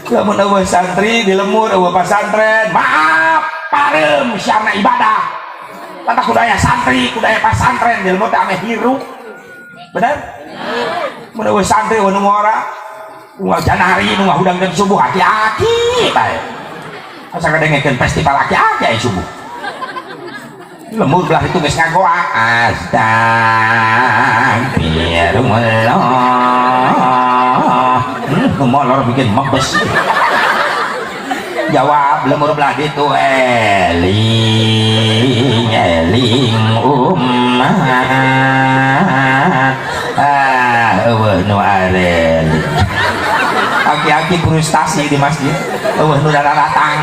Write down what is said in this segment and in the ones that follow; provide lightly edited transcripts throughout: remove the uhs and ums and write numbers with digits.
lamun eueuh santri di lemur eueuh pasantren maaf parem siarna ibadah kata kudaya santri kudaya pasantren di lemur teh ame hiru bener mun eueuh santri eueuh nu ngora nu janari nu ngahudang dan subuh aki-aki bae asa ngadengekeun festival aki-aki aya subuh lemur belah itu geus ngagoa astagfirullah molor bikin mebes jawab lemur belah itu eling eueuh nu arel aki-aki frustasi di masjid eueuh nu datang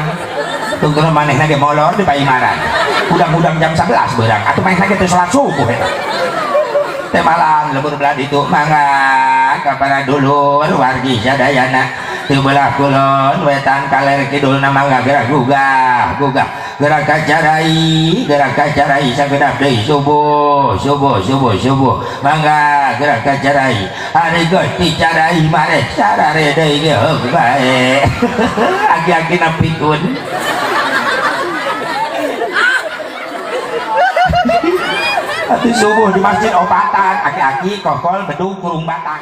tunggu manehna ge molor di Paimaran udang-udang jam 11 beurang atuh manehna ge teu salat subuh eta teh malam lemur belah itu mangga kapana dulur wargi sadayana teu belah kulon wetan kaler kidulna mangga gerak gugah gerak kacarai sageunap deui subuh mangga gerak kacarai ari Gusti carai mare sarare deui ge heug bae aki-akina pikun ati subuh di masjid obatan aki-aki kokol bedug kurung batang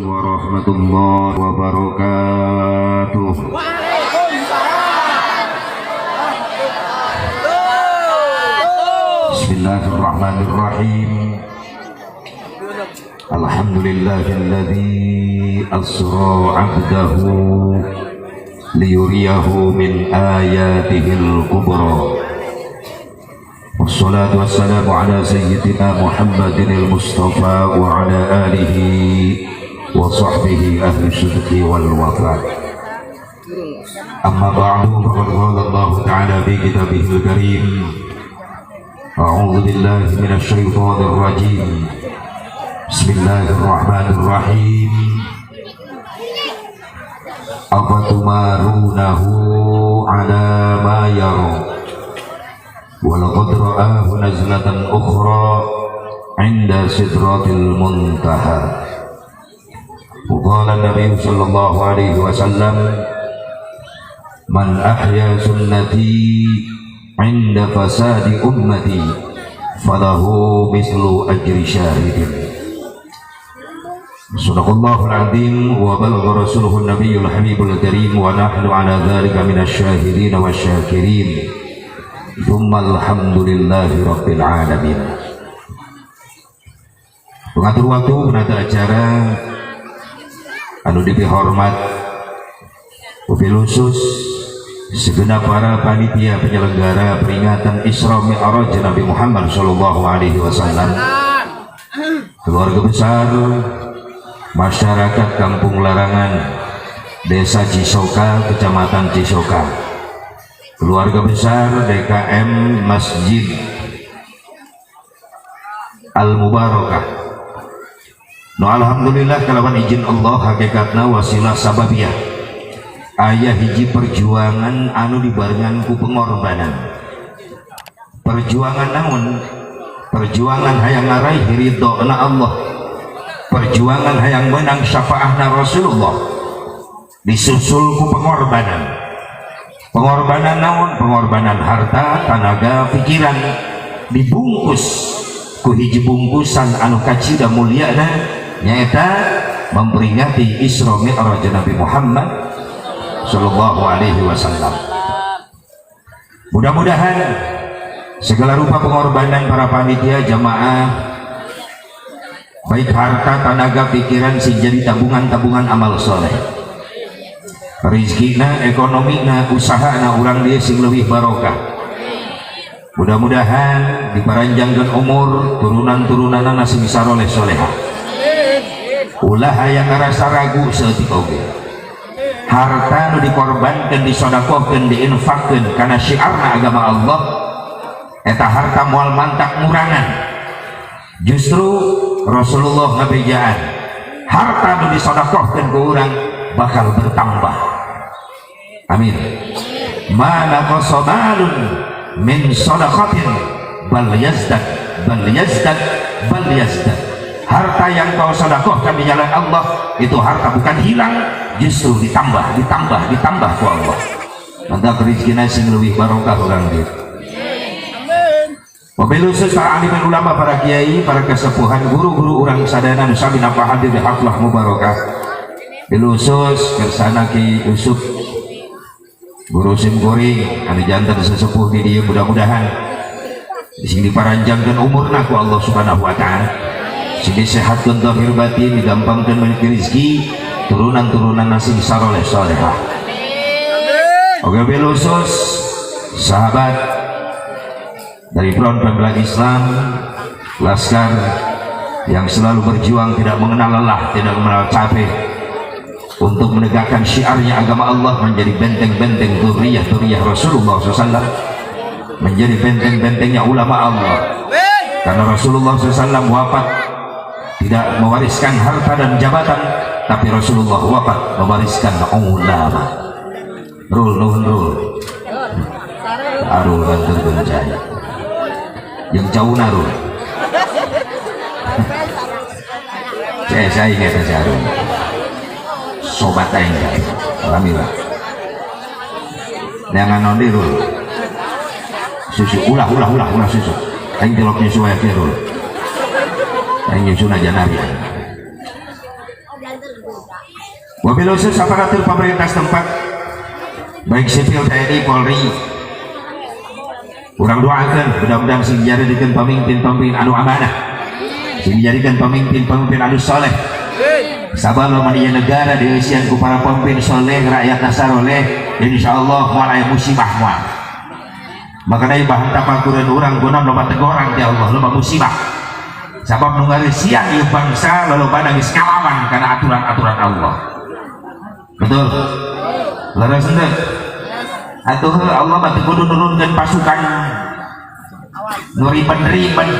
warahmatullahi wabarakatuh. Bismillahirrahmanirrahim. Alhamdulillahilladzi asra 'abdahu liyuriyahu min ayatihil kubra. Wassalatu wassalamu ala sayyidina Muhammadinil Mustafa wa ala alihi wa sahbihi ahli sidqi wal wafa. Amma ba'du, faqad qala Allah ta'ala fi kitabihil karim. A'udzu billahi minasy syaithanir rajim. Bismillahirrahmanirrahim. Afatumarunahu ala ma yara wa laqad ra'ahu nazlatan ukhra 'inda sidratil muntaha. Qala Nabi sallallahu alaihi wasallam, man ahya sunnati 'inda fasadi ummati falahu mislu ajri syahidin. Sadaqallahul azim wa balagha rasuluhun nabiyul habibul karim wa nahnu ala dzalika minasy syahidin wasyakirin. Tsumma alhamdulillahi rabbil alamin. Pengatur waktu, penata acara anu dipihormat wabil khusus segenap para panitia penyelenggara peringatan Isra Mi'raj Nabi Muhammad sallallahu alaihi wasallam, keluarga besar masyarakat Kampung Larangan, Desa Cisoka, Kecamatan Cisoka, keluarga besar DKM Masjid Al-Mubarakah. No alhamdulillah kalawan izin Allah hakikatna wasilah sababiyah aya hiji perjuangan anu dibarengan ku pengorbanan. Perjuangan namun perjuangan hayang ngaraih ridona Allah, perjuangan hayang menang syafaatna Rasulullah, disusul ku pengorbanan. Pengorbanan namun pengorbanan harta, tenaga, pikiran, dibungkus ku hiji bungkusan anu kacida mulyana nyata memperingati Isra Mi'raj Nabi Muhammad sallallahu alaihi wasallam. Mudah-mudahan segala rupa pengorbanan para panitia jamaah, baik harta, tenaga, pikiran sing jadi tabungan-tabungan amal soleh, rizkina, ekonomina, usahana urang dia sing leuwih barokah. Mudah-mudahan diparanjangkeun umur turunan-turunanna sing saroleh solehah. Ulah hayang ngarasa ragu seeutik oge. Harta nu dikorbankeun, disodakohkeun, diinfakkeun kana syiarna agama Allah eta harta moal mantak murangan. Justru Rasulullah ngabejaan harta nu disodakohkeun ku urang bakal bertambah. Amin. Mana qasamalun min sadaqatin bal yazdad bal yazdad bal yazdad. Harta yang kau sedekahkan di jalan Allah itu harta bukan hilang, justru ditambah ku Allah. Maka rezekina sing leuwih barokah urang dieu. Wabil khusus para alim ulama, para kiai, para kesepuhan, guru-guru urang sadayana nu sami napa hadir di haflah mubarakah. Bil khusus kersana Ki Yusuf Guru Sim Goring anu janten sesepuh di dieu, mudah-mudahan di sini diparanjangkeun umurna ku Allah Subhanahu wa taala. Sing disehatkeun zahir batin, digampangkeun rezeki rezeki, turunan-turunan nasib saleh salehah. Oke, bil khusus sahabat dari Front Pembela Islam Laskar yang selalu berjuang, tidak mengenal lelah, tidak mengenal capek untuk menegakkan syiarnya agama Allah, menjadi benteng-benteng dzurriyyah Rasulullah SAW, menjadi benteng-bentengnya ulama Allah. Karena Rasulullah SAW wafat tidak mewariskan harta dan jabatan, tapi Rasulullah wafat mewariskan ulama. Rul arul bantul bencana yang jauh narul saya ingat arul sobat aing alhamdulillah jangan nondi rul susu ulah susu aing tiloknya suaya rul aing nyusun aja nabi. Wabil khusus aparatur pemerintah setempat baik sipil, TNI, Polri, urang doakeun mudah-mudahan sing dijadikan pemimpin-pemimpin anu amanah, sing dijadikan pemimpin-pemimpin anu saleh. Sabab ieu negara dieusian ku para pemimpin saleh, rakyat nasaroleh, insyaallah moal aya musibah moal. Maka deui bahan tapakureun urang guna loba teguran ti Allah, loba musibah. Sabab nu ngareusian ieu bangsa lolobana geus ngalawan kana aturan-aturan Allah. Betul? Leres henteu? Atuh Allah mah kudu nurunkeun pasukan nu riben-riben,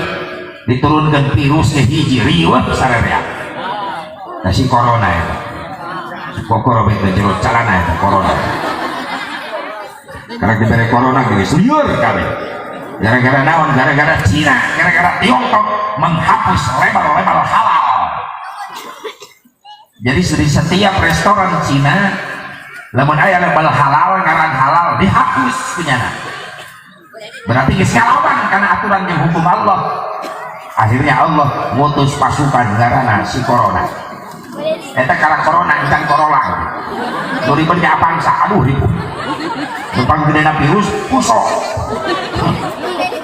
diturunkeun virus hiji riweuh sararea. Nah si corona eta. Kokoro bete jero calana eta corona. Karena dibere corona geus lieur kabeh. Gara-gara naon? Gara-gara Cina, gara-gara Tiongkok menghapus label-label halal. Jadi di setiap restoran Cina lamun aya label halal, ngaran halal dihapus punyana. Berarti geus ngalawan kana aturan jeung hukum Allah. Akhirnya Allah ngutus pasukan ngaranna si corona. Eta kala corona ikan corona. Nu ribetnya apangsa, aduh ribut. Numpang gedena virus kusok.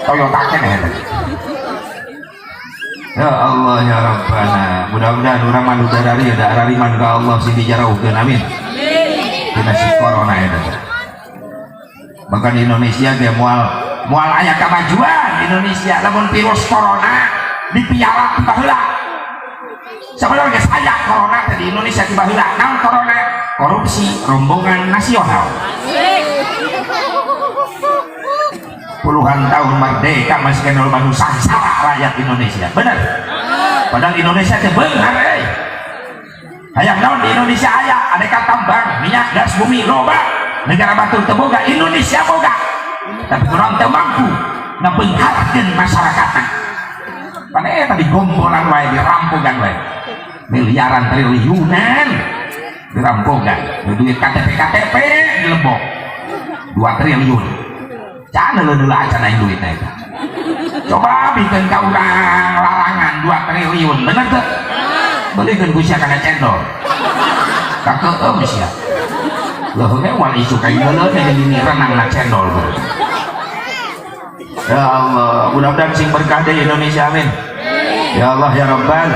Toyota keneh eta. Ya Allah ya Rabbana, mudah-mudahan urang mah dari ada arariman ka Allah sing dijaraukeun, amin. Dina si corona eta. Bahkan di Indonesia ge moal aya kemajuan Indonesia lamun virus corona dipiala ti baheula. Sebenarnya geus aya corona di Indonesia ti baheula. Naon corona? Korupsi rombongan nasional. Puluhan tahun merdeka masih kenal baru sangsara rakyat Indonesia, bener? Padahal Indonesia teh beunghar euy. Hayang naon di Indonesia aya aneka tambang, minyak, gas bumi loba. Negara batur teu boga, Indonesia boga. Tapi kurang teu mampu ngabeungharkeun masyarakatna. Pan eta digombolan wae, dirampogan wae. Miliaran triliunan dirampogan. Duit KTP dilebok 2 triliun. Jangan leuleuh acan aing duitna eta. Coba bikin ka urang lalangan 2 triliun, bener teu? Beulikeun ku sia kana cendol. Ka keueum sia. Leuh ge wal isu ka leuleuh teh gini renangna cendol. Ya Allah, mudah-mudahan sing berkah di Indonesia, amin. Ya Allah ya Rabbal.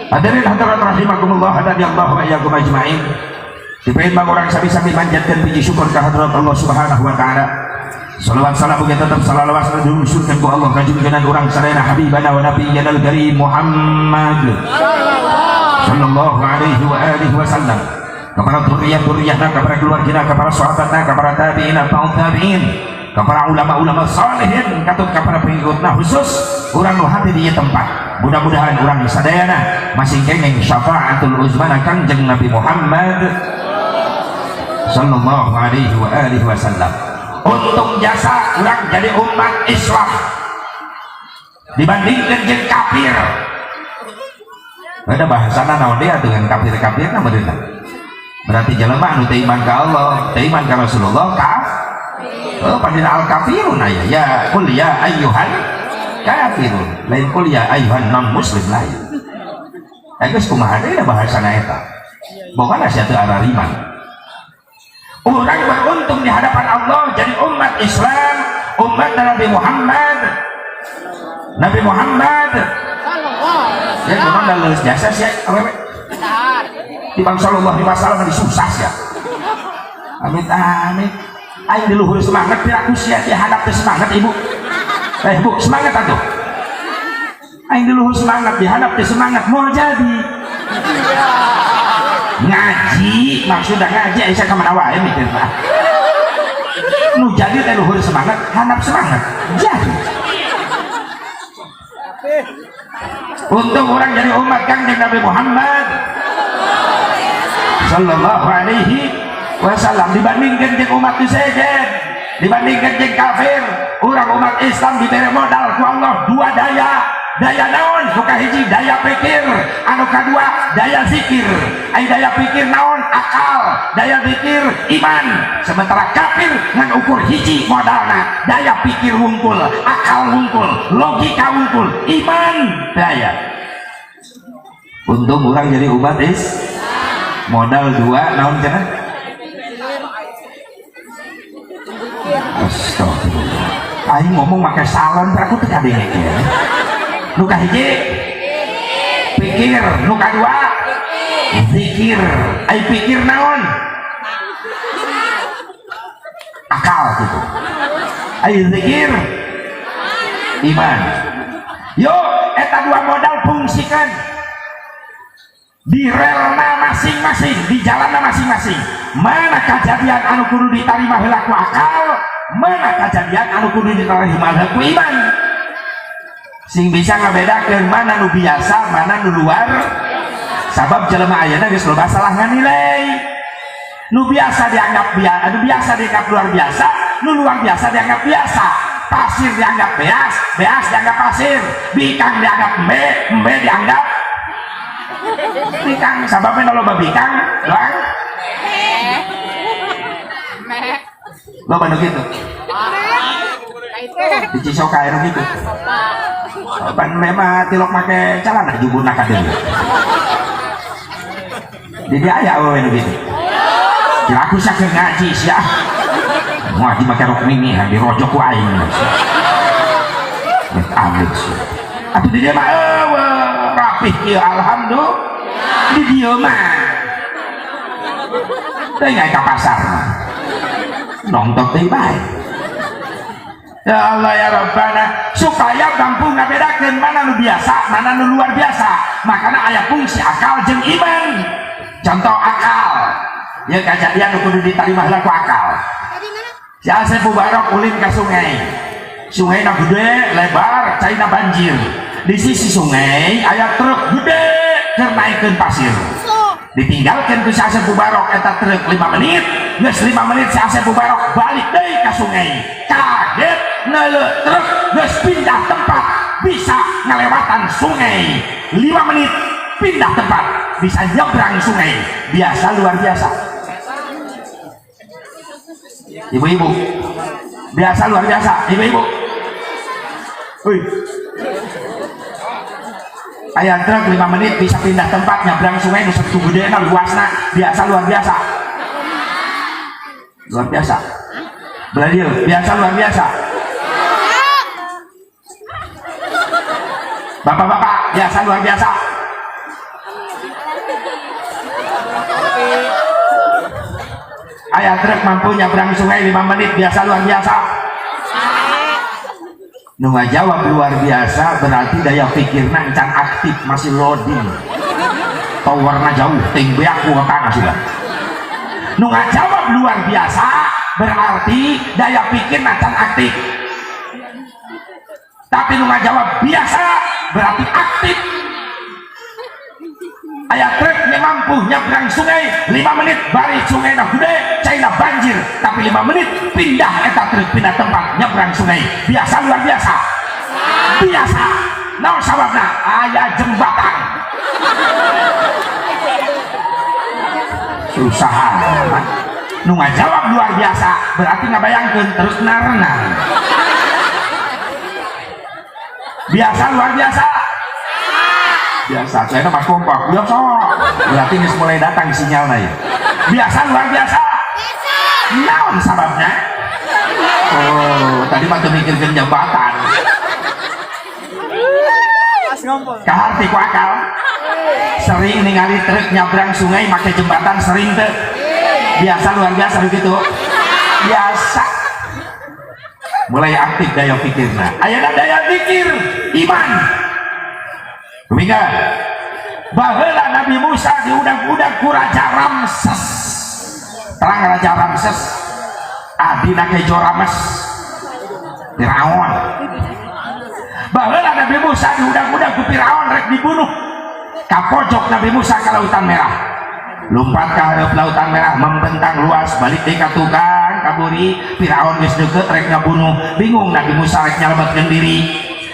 Hadirin hadirat rahimakumullah, hadallahu wa iyyakum ajmain. Dipain bang orang sami-sami manjatkeun puji syukur ka hadrat Allah Subhanahu wa taala. Salawat salam ugi tetep salawat dilusurkeun ku Allah ka junjungan urang sadayana habibana wa nabiyyana al-karim Muhammad sallallahu alaihi wa alihi wasallam, kepada dzurriyyah-dzurriyyahna, kepada keluargana, kepada sahabatna, kepada tabi'in, tabi'in, kepada ulama-ulama salihin katut kepada pengikutna khusus urang nu hati di tempat. Mudah-mudahan urang sadayana masih kenging syafaatul uzmana Kangjeng Nabi Muhammad sallallahu alaihi wa alihi wasallam. Untuk jasa urang jadi umat Islam dibandingkan jeung kafir. Ada bahasana naon dia dengan kafir-kafir na beunang. Berarti jelema anu teu iman ka Allah, teu iman ka Rasulullah oh padina al kafirun aya ya qul ya ayyuhan kafirun lain qul ya ayyuhan non muslim lain. Geus kumaha deui bahasana eta. Pokona sia teu arariman. Urang beruntung di hadapan Allah jadi umat Islam, umat Nabi Muhammad. Nabi Muhammad ya kumaha da leus jasa sia awewe. Tibang sallallahu alaihi wasallam disusah sia. Amit amit. Aing di luhur semangat piraku sia dihadap teh semangat ibu. Bu semangat atuh. Aing di luhur semangat dihadap teh semangat mau jadi. Ngaji maksudnya ngaji aya ka mana wae mikir mah. Nu jadi teh luhur semangat, handap semangat. Jadi. Untuk orang jadi umat Kangjeng Nabi Muhammad sallallahu alaihi wasallam dibandingkan jeung umat disegen, dibandingkan jeung kafir, urang umat Islam diberi modal ku Allah dua daya. Daya naon? Buka hiji daya pikir, anu kadua daya zikir. Ai daya pikir naon? Akal. Daya zikir iman. Sementara kafir ngan ukur hiji modalna. Daya pikir wungkul, akal wungkul, logika wungkul, iman daya. Untung orang jadi umat modal dua naon cenah? Astagfirullah. Aing ngomong make salon aku teh kadenge ya. Nu kahiji pikir, nu kadua zikir. Ai pikir naon? Akal gitu. Ai zikir iman. Yo eta dua modal fungsikeun di relna masing-masing, di jalanna masing-masing. Mana kejadian anu kudu ditarima heula ku akal, mana kejadian anu kudu ditarima heula ku iman. Sing bisa ngabedakeun mana nu biasa, mana nu luar. Sabab jelema ayeuna geus loba salah nganilai. Nu biasa dianggap biasa, nu biasa dianggap luar biasa, nu luar biasa dianggap biasa. Pasir dianggap beas, beas dianggap pasir. Bikang dianggap embe dianggap bikang. Sababna loba bikang, doang. Loba nu kitu. Di Cisoka anu kitu. Pan memang tilok make calana jubunna ka deui. Jadi aya awewe nu kitu. Aku sakeun ngaji sia. Ngaji make rok minihan di rojok ku aing. Wes amit sia. Atuh di dieu mah rapih kieu alhamdulillah. Di dieu mah. Teu ngai ka pasar mah. Nongtok teh bae. Ya Allah ya Rabbana, supaya mampu ngabedakeun mana nu biasa, mana nu luar biasa. Makanya aya fungsi akal jeung iman. Contoh akal, ya kejadian nu kudu ditarima heula ku akal. Si Asep Mubarok ulin ka sungai. Sungai na gede, lebar, caina banjir. Di sisi sungai aya truk gede keur naikeun pasir. Ditinggalkeun ku si Asep Mubarok eta truk 5 menit, geus 5 menit si Asep Mubarok balik deui ka sungai. Kaget neuleuh truk geus pindah tempat, bisa ngalewatan sungai 5 menit pindah tempat, bisa nyebrang sungai. Biasa luar biasa. Ibu-ibu, biasa luar biasa. Ibu-ibu, aya truk 5 menit bisa pindah tempat nyebrang sungai nu sakitu gedena luasna. Biasa luar biasa. Luar biasa. Belajar biasa luar biasa. Bapak-bapak biasa luar biasa. Aya truk mampu nyebrang sungai 5 menit biasa luar biasa. Nu ngajawab luar biasa berarti daya pikirna encan aktif, masih loading. Powerna jauh, ting beak ku tanah sudah. Nu ngajawab luar biasa berarti daya pikir macan aktif. Tapi nu ngajawab biasa berarti aktif. Aya truk nya mampu nyebrang sungai 5 menit bari sungai na gede caina banjir, tapi 5 menit pindah eta truk pindah tempat nyebrang sungai. Biasa luar biasa. Biasa. Naon sababna? Aya jembatan. Susah amat. Nu ngajawab luar biasa berarti ngabayangkeun terus narenang. Biasa luar biasa. Biasa saya mah kompak biasa berarti ini mulai datang sinyalnya ya. Biasa luar biasa. Naon sababnya? Oh tadi mah mikirkan jembatan kaharti ku akal sering ningali truk nyabrang sungai make jembatan sering teh. Biasa luar biasa begitu. Biasa mulai aktif daya pikirna. Aya daya pikir iman. Kumaha? Baheula Nabi Musa diudag-udag ku Raja Ramses. Terang Raja Ramses. Adina ke Jorames. Firaun. Baheula Nabi Musa diudag-udag ku Firaun rek dibunuh. Ka pojok Nabi Musa ka Lautan Merah. Lompat ka hareup Lautan Merah membentang luas balik deui ka tukang kaburi. Firaun geus deukeut rek ngabunuh. Bingung Nabi Musa rek nyelametkeun diri.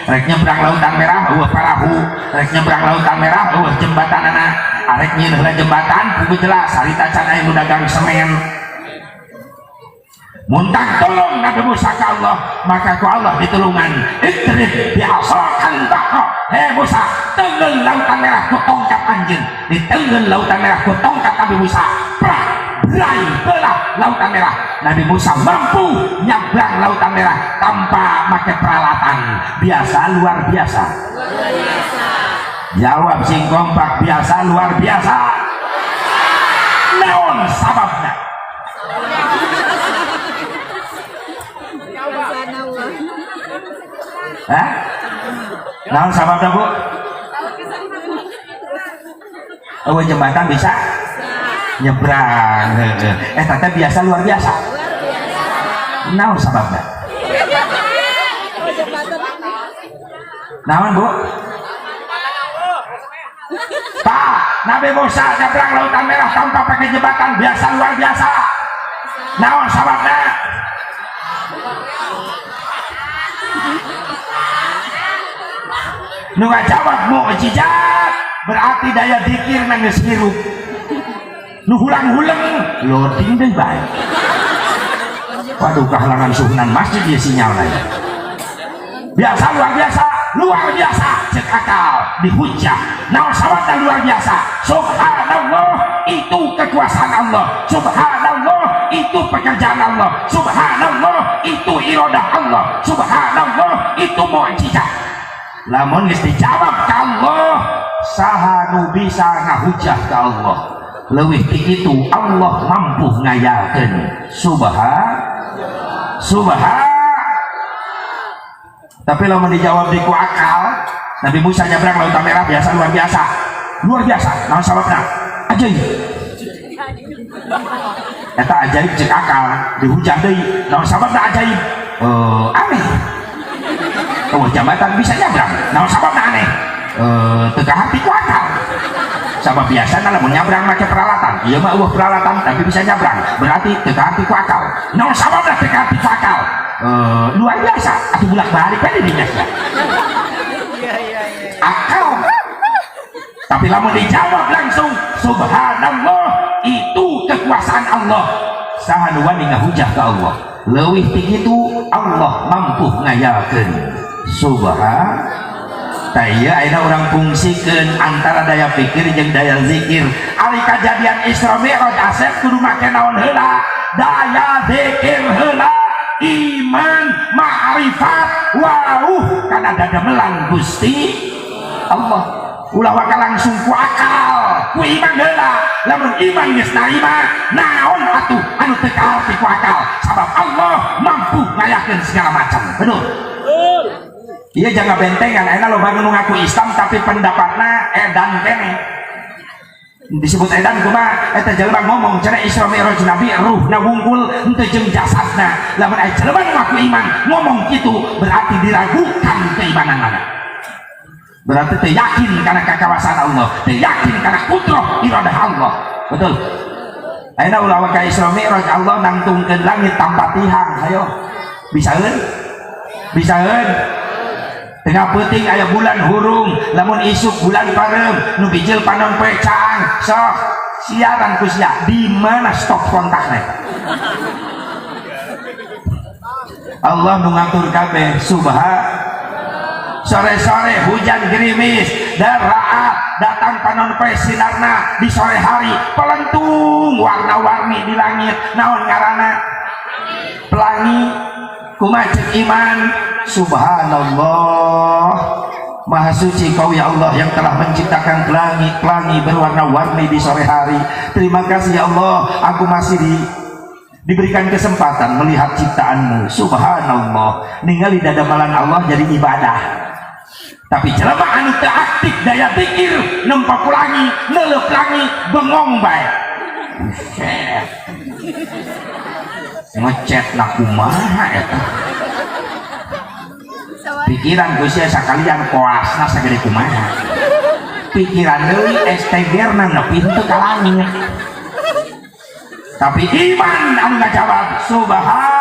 Rek nyebrang Lautan Merah eueuh parahu, rek nyebrang Lautan Merah eueuh jembatanana, arek nyieun heula jembatan kudu jelas harita can aya nu dagang semen. Muntang tolong Nabi Musa ka Allah, maka ku Allah ditulungan. Idrib bi'asakan baqa. Hei Musa, teungeun Lautan Merah ku tongkat anjeun. Diteungeun Lautan Merah ku tongkat Nabi Musa. Prak, berai beulah Lautan Merah. Nabi Musa mampu nyabrang Lautan Merah tanpa pakai peralatan. Biasa luar biasa. Luar biasa. Jawab sing kompak biasa luar biasa. Naon sababna? Hah? Naon sababna Bu? Oh jembatan bisa? Nyebrang. Tata biasa luar biasa. Naon sababna? Naon Bu? Pak, Nabi Musa nyebrang Lautan Merah tanpa pakai jembatan biasa luar biasa. Naon sababna? Nu ngajawab mukjizat berarti daya zikir nangis hirup. Nu hulang-hulang loading deui bae. Waduh kehalangan suhunan masjid dia sinyal lain. Biasa luar biasa, luar biasa cek akal dihujah. Naon sababna luar biasa? Subhanallah itu kekuasaan Allah. Subhanallah itu pekerjaan Allah. Subhanallah itu iradah Allah. Subhanallah itu mukjizat. Lamun geus dijawab ka Allah, saha nu bisa ngahujah ka Allah? Leuwih ti kitu Allah mampu ngayakeun. Subhan. Tapi lamun dijawab di ku akal, Nabi Musa nyabrang Lautan Merah biasa luar biasa. Luar biasa. Naon sababna? Ajaib. Eta ajaib cek akal dihujah deui. Naon sababna ajaib? Aneh. Oh jambatan bisa nyabrang. Naon sababna aneh? Teu kahati ku akal. Sabab biasana lamun nyabrang make peralatan. Ieu mah eueuh peralatan tapi bisa nyabrang. Berarti teu kahati ku akal. Naon sababna teu kahati ku akal? Luar biasa. Atuh bulak-balik kan dinya. Akal. Tapi lamun dijawab langsung subhanallah itu kekuasaan Allah. Saha nu wani ngahujah ka Allah. Leuwih ti kitu Allah mampu ngayakeun. Subhan. Taya ayeuna urang fungsikeun antara daya pikir jeung daya zikir. Ari kajadian Isra Mi'raj Asep kudu make naon heula? Daya zikir heula, iman, ma'rifat, wauh kana dadamelan Gusti Allah. Ulah waka langsung ku akal, ku iman heula. Lamun iman geus narima, naon atuh anu teu kaharti ku akal? Sabab Allah mampu ngayakeun segala macam. Betul. Iya jangan bentengan, enak lo bangun ngaku Islam tapi pendapatnya edan kene. disebut edan kumaha eta jelema ngomong cenah Isra Mi'raj Nabi ruhna wungkul henteu jeung jasadna. Lamun aya jelema nu ngaku iman ngomong kitu berarti diragukan keimananna, berarti teu yakin kana kakawasan Allah, teu yakin kana kudrah iradah Allah. Betul. Ayeuna ulah ka Isra Mi'raj Allah nangtungkeun langit tanpa tihang, hayo bisaeun? Bisaeun? Tengah penting aya bulan hurung, lamun isuk bulan parem, nu bijil panon poe caang, sok siaran ku sia, di mana stop kontaknya? Allah nu ngatur kabeh, subhan. Sore-sore hujan gerimis, dan raat datang panon poe sinarna di sore hari, pelentung warna-warni di langit, naon ngaranna? Pelangi. Kumaha ceuk iman? Subhanallah, maha suci kau ya Allah yang telah menciptakan pelangi berwarna-warni di sore hari. Terima kasih ya Allah, aku masih diberikan kesempatan melihat ciptaanmu. Subhanallah, ningali dadamalan Allah jadi ibadah. Tapi jelema anu teu aktif daya pikir nempa pelangi, neuleuh pelangi, bengong bae. Buset. Ngecet nak kumaha eta? Pikiran geus sakalian koasna sagede kumaha. Pikiran deui STG-na nepi teu ka langit. Tapi iman anu ngajawab subhanallah.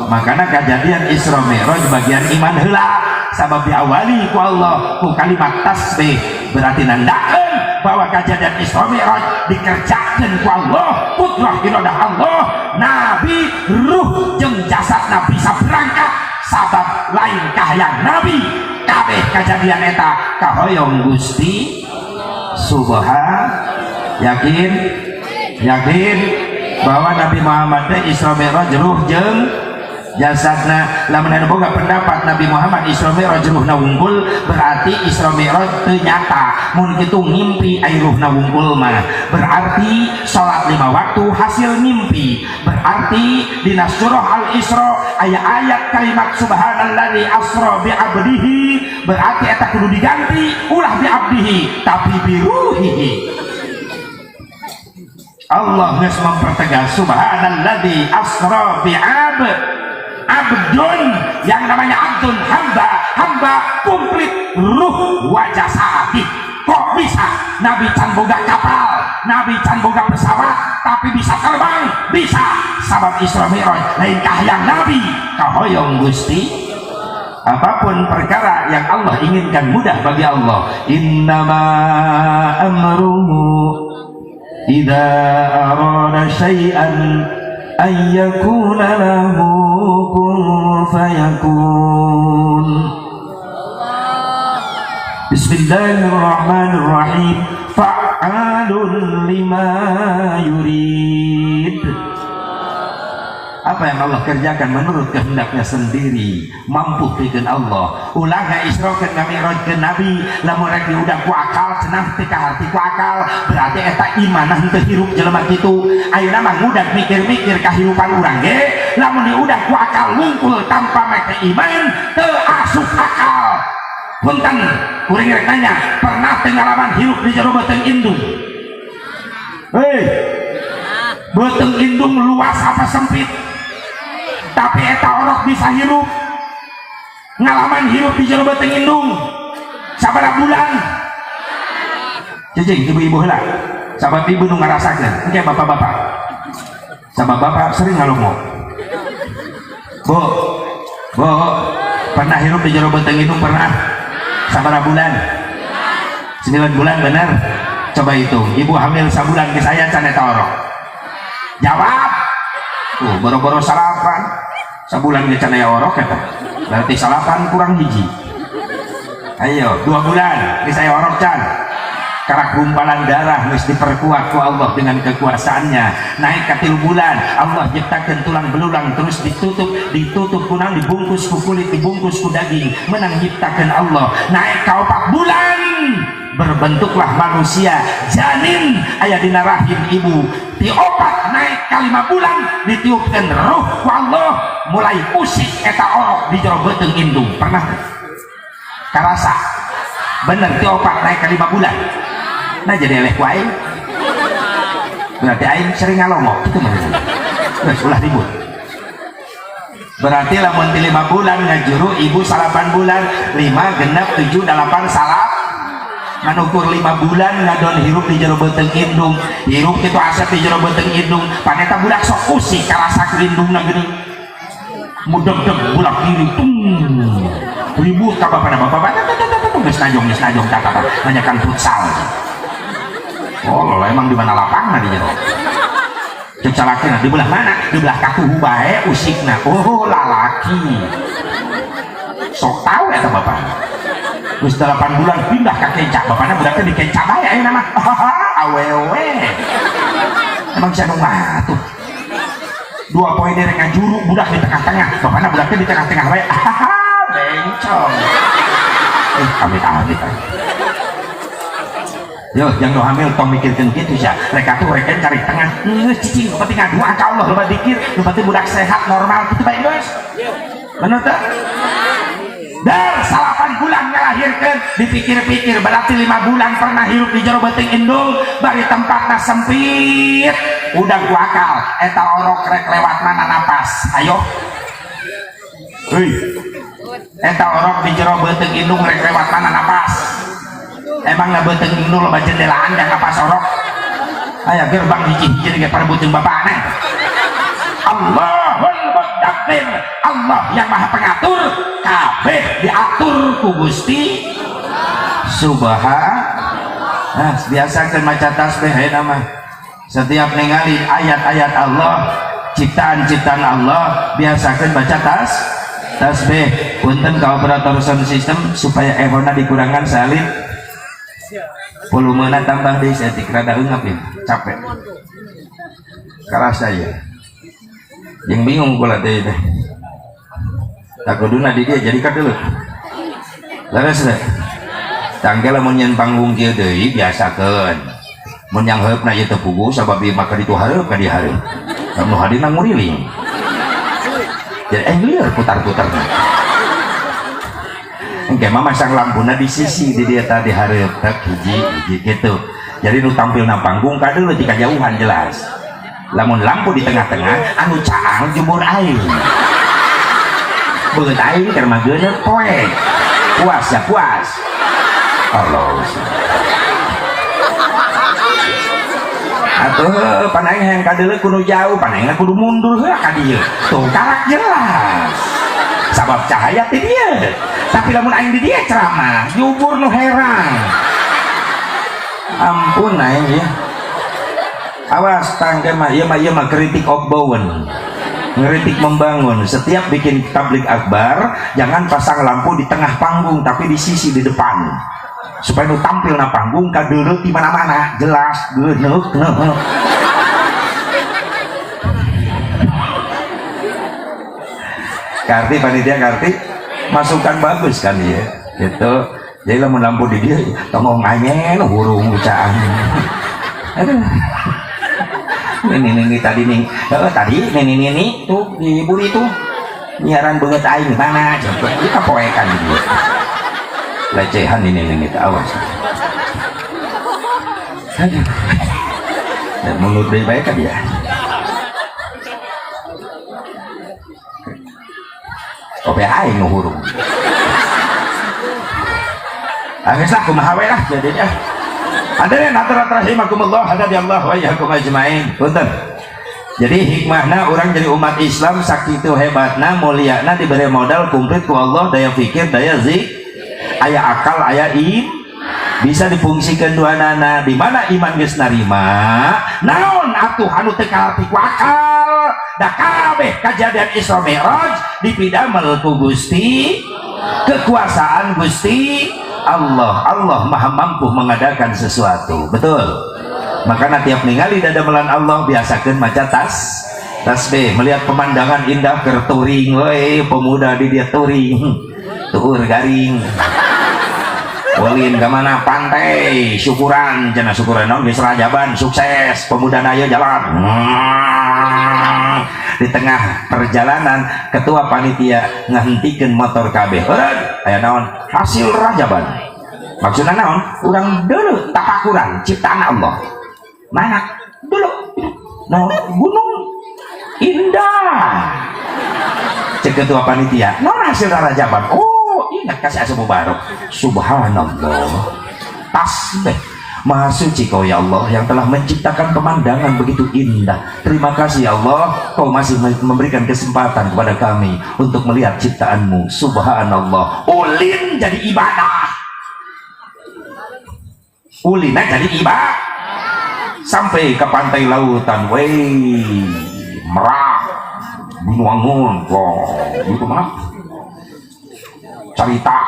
Makana kejadian Isra Mi'raj bagian iman heula sabab diawali ku Allah ku kalimat tasbih, berarti nandakeun bahwa kejadian Isra Mi'raj dikerjakeun ku Allah, putrah iradah Allah. Nabi ruh jeung jasad Nabi bisa berangkat sabab lain kahayang Nabi. Kabeh kejadian eta kahoyong Gusti subhan. Yakin bahwa Nabi Muhammad teh Isra Mi'raj ruh jeung jasadna. Lamun anu boga pendapat Nabi Muhammad Isra Mi'raj ruhna wungkul, berarti Isra Mi'raj teu nyata. Mun kitu ngimpi ai ruhna wungkul mah, berarti salat 5 waktu hasil mimpi. Berarti dina surah Al-Isra aya ayat kalimat subhanalladzi asra bi abdihi, berarti eta kudu diganti ulah bi abdihi tapi bi ruhihi. Allah geus mempertegas subhanalladzi asra bi abdun, yang namanya abdun hamba komplit ruh wajah jasadi. Kok bisa Nabi can boga kapal, Nabi can boga pesawat tapi bisa terbang? Bisa sabab Isra Mi'raj lain kahayang Nabi kahoyong Gusti. Apapun perkara yang Allah inginkan mudah bagi Allah. Innama amruhu idza arada syai'an ay yakuna lahu kun fayakun. Bismillahirrahmanirrahim. Fa'alun lima yurid. Apa yang Allah kerjakan menurut kehendaknya sendiri, mampu bikin Allah. Ulah ngaisrokeun ngami'rajkeun Nabi, lamun rek diudag ku akal cenah teu kaharti ku akal, berarti eta imanah teu hirup jelema kitu. Ayeuna mah ngudag mikir-mikir kahirupan urang ge, lamun diudag ku akal wungkul tanpa make iman, teu asup akal. Punten, kuring rek nanya, pernah teu ngalaman hirup di jero beuteung indung? Beuteung indung luas apa sempit? Tapi eta orok bisa hirup, ngalaman hirup di jero beuteung indung sabaraha bulan? Cicing ibu-ibu heula, sabab ibu nu ngarasakeun, engke bapak-bapak. Sabab bapak sering ngalungok. Bu, pernah hirup di jero beuteung indung pernah? Sabaraha bulan? 9 bulan bener? Coba hitung, ibu hamil sabulan ke saya can eta orok. Jawab. Tuh, boro-boro salapan. Sabulan ge can aya orok eta. Berarti salapan kurang hiji. Ayo, 2 bulan geus aya orok can. Karena gumpalan darah geus diperkuat ku Allah dengan kekuasaannya. Naik ka 3 bulan, Allah ciptakeun tulang belulang terus ditutup kunang, dibungkus ku kulit, dibungkus ku daging, menang ciptakeun Allah. Naik ka 4 bulan, berbentuklah manusia janin aya dina rahim ibu. Di 4 naik ka 5 bulan ditiupkeun ruh ku Allah, mulai usik eta orok di jero beuteung indung. Pernah karasa bener di 4 naik ka 5 bulan nah jadi eleh ku aing berarti aing sering ngalongok itu mah terus ulah ribut berarti lamun 5 bulan ngajuru ibu 8 bulan 5 genep 7 8 salah manukur 5 bulan ngadon hirup di jero beuteung indung hirup kitu asep di jero beuteung indung paneta budak sok usik kalasak lindungna geuning mudeg-deg bulak diri ribut ka bapak geus najong kata nanyakan futsal oh emang di mana lapangna di jero cek salakina di belah mana di belah kakuhu bae usikna oh lalaki sok tahu eta bapak terus 8 bulan pindah ke kencak bapaknya budaknya di kencak bae ayeuna nama awewe emang bisa nungah tuh 2 poin dari ngajuru budak di tengah-tengah bapaknya budaknya di tengah-tengah bae bencong amit-amit yo yang lo hamil tong mikirkan gitu ya mereka tuh mereka cari tengah cicing lu penting ngadu ka Allah lu dikir lu penting budak sehat normal gitu baik guys bener tak dar 8 bulan ngelahirkan dipikir-pikir berarti 5 bulan pernah hidup di jero beuteung indung bari tempatna sempit udah gua akal eta orok rek lewat mana napas ayo heuy eta orok di jero beuteung indung rek lewat mana napas emang na beuteung indung loba jendelaan dan napas orok aya gerbang hiji-hiji ge parebutkeun bapana Allahul Mudabbir Allah yang maha pengatur kabeh diatur ku Gusti Subhanahu nah biasakeun maca tasbih ayeuna mah setiap ningali ayat-ayat Allah ciptaan-ciptaan Allah biasakeun baca tasbih punten ka operator sound system supaya ehona dikurangan salin volumena tambah deui setik rada eungap ya capek karasa ya yang bingung kula teh tak kuduna di dia jadi kadeuleut leres teh tanggal lamun nyen panggung kieu deui biasakeun mun yang heupna ieu teu pugu sabab ieu maka ditu hareup ka di hareup nu hadina nguriling jadi lieur putar-putarna engke mah masang lampuna di sisi di dia tadi hareup tak hiji gitu jadi nu tampil na panggung kadeuleut di kajauhan jelas lamun lampu di tengah-tengah anu caang jumur aing beut aing keur mageuneuh poek puas ya puas Allah atuh panaing hayang kadeuleut kudu jauh panaing kudu mundur heula ka dieu tuh karak jelas sabab cahaya ti dieu tapi lamun aing di dieu ceramah jubur nu herang ampun aing ya awas tangga mah iya mah kritik outbound ngeritik membangun setiap bikin tablik akbar jangan pasang lampu di tengah panggung tapi di sisi di depan supaya nu tampil na panggung kadeuleut di mana-mana jelas geuneuk karti panitia karti masukan bagus kan ya gitu jadi lamun lampu di dia tongong anyen hurung ucaan aduh ini tadi nih tadi ini tuh di ibu itu nyiaran banget aing mana coba kita poekan gitu lecehan ini awas aduh dan mulut baik kan ya kopi aing hurung akhirnya kumaha we lah jadinya hadirin hadirat rahimakumullah hadadillah wa iyyakum ajmain punten jadi hikmahna orang jadi umat Islam sakitu hebatna muliana diberi modal komplit ku Allah daya pikir daya aya akal aya bisa difungsikan dua nana di mana iman geus narima naon atuh anu teu kalarti ku akal da kabeh kajadian Isra Mi'raj dipidamel ku Gusti kekuasaan Gusti Allah maha mampu mengadakan sesuatu betul makanya tiap ningali dadamelan Allah biasakeun maca tasbih melihat pemandangan indah keur touring we pemuda di dia touring tuur garing ulin ke mana pantai syukuran cenah syukuran naon geus rajaban sukses pemuda naya jalan di tengah perjalanan ketua panitia ngahentikeun motor kabeh aya naon hasil rajaban maksudnya naon urang dulu tapakuran ciptaan Allah mana dulu nah gunung indah cek ketua panitia non hasil rarajaban oh ingat kasih asa mubarak subhanallah tasbih maha suci kau ya Allah yang telah menciptakan pemandangan begitu indah. Terima kasih ya Allah kau masih memberikan kesempatan kepada kami untuk melihat ciptaanmu. Subhanallah. Ulin jadi ibadah, ulina jadi ibadah sampai ke pantai lautan Merak Binuangun itu mana cerita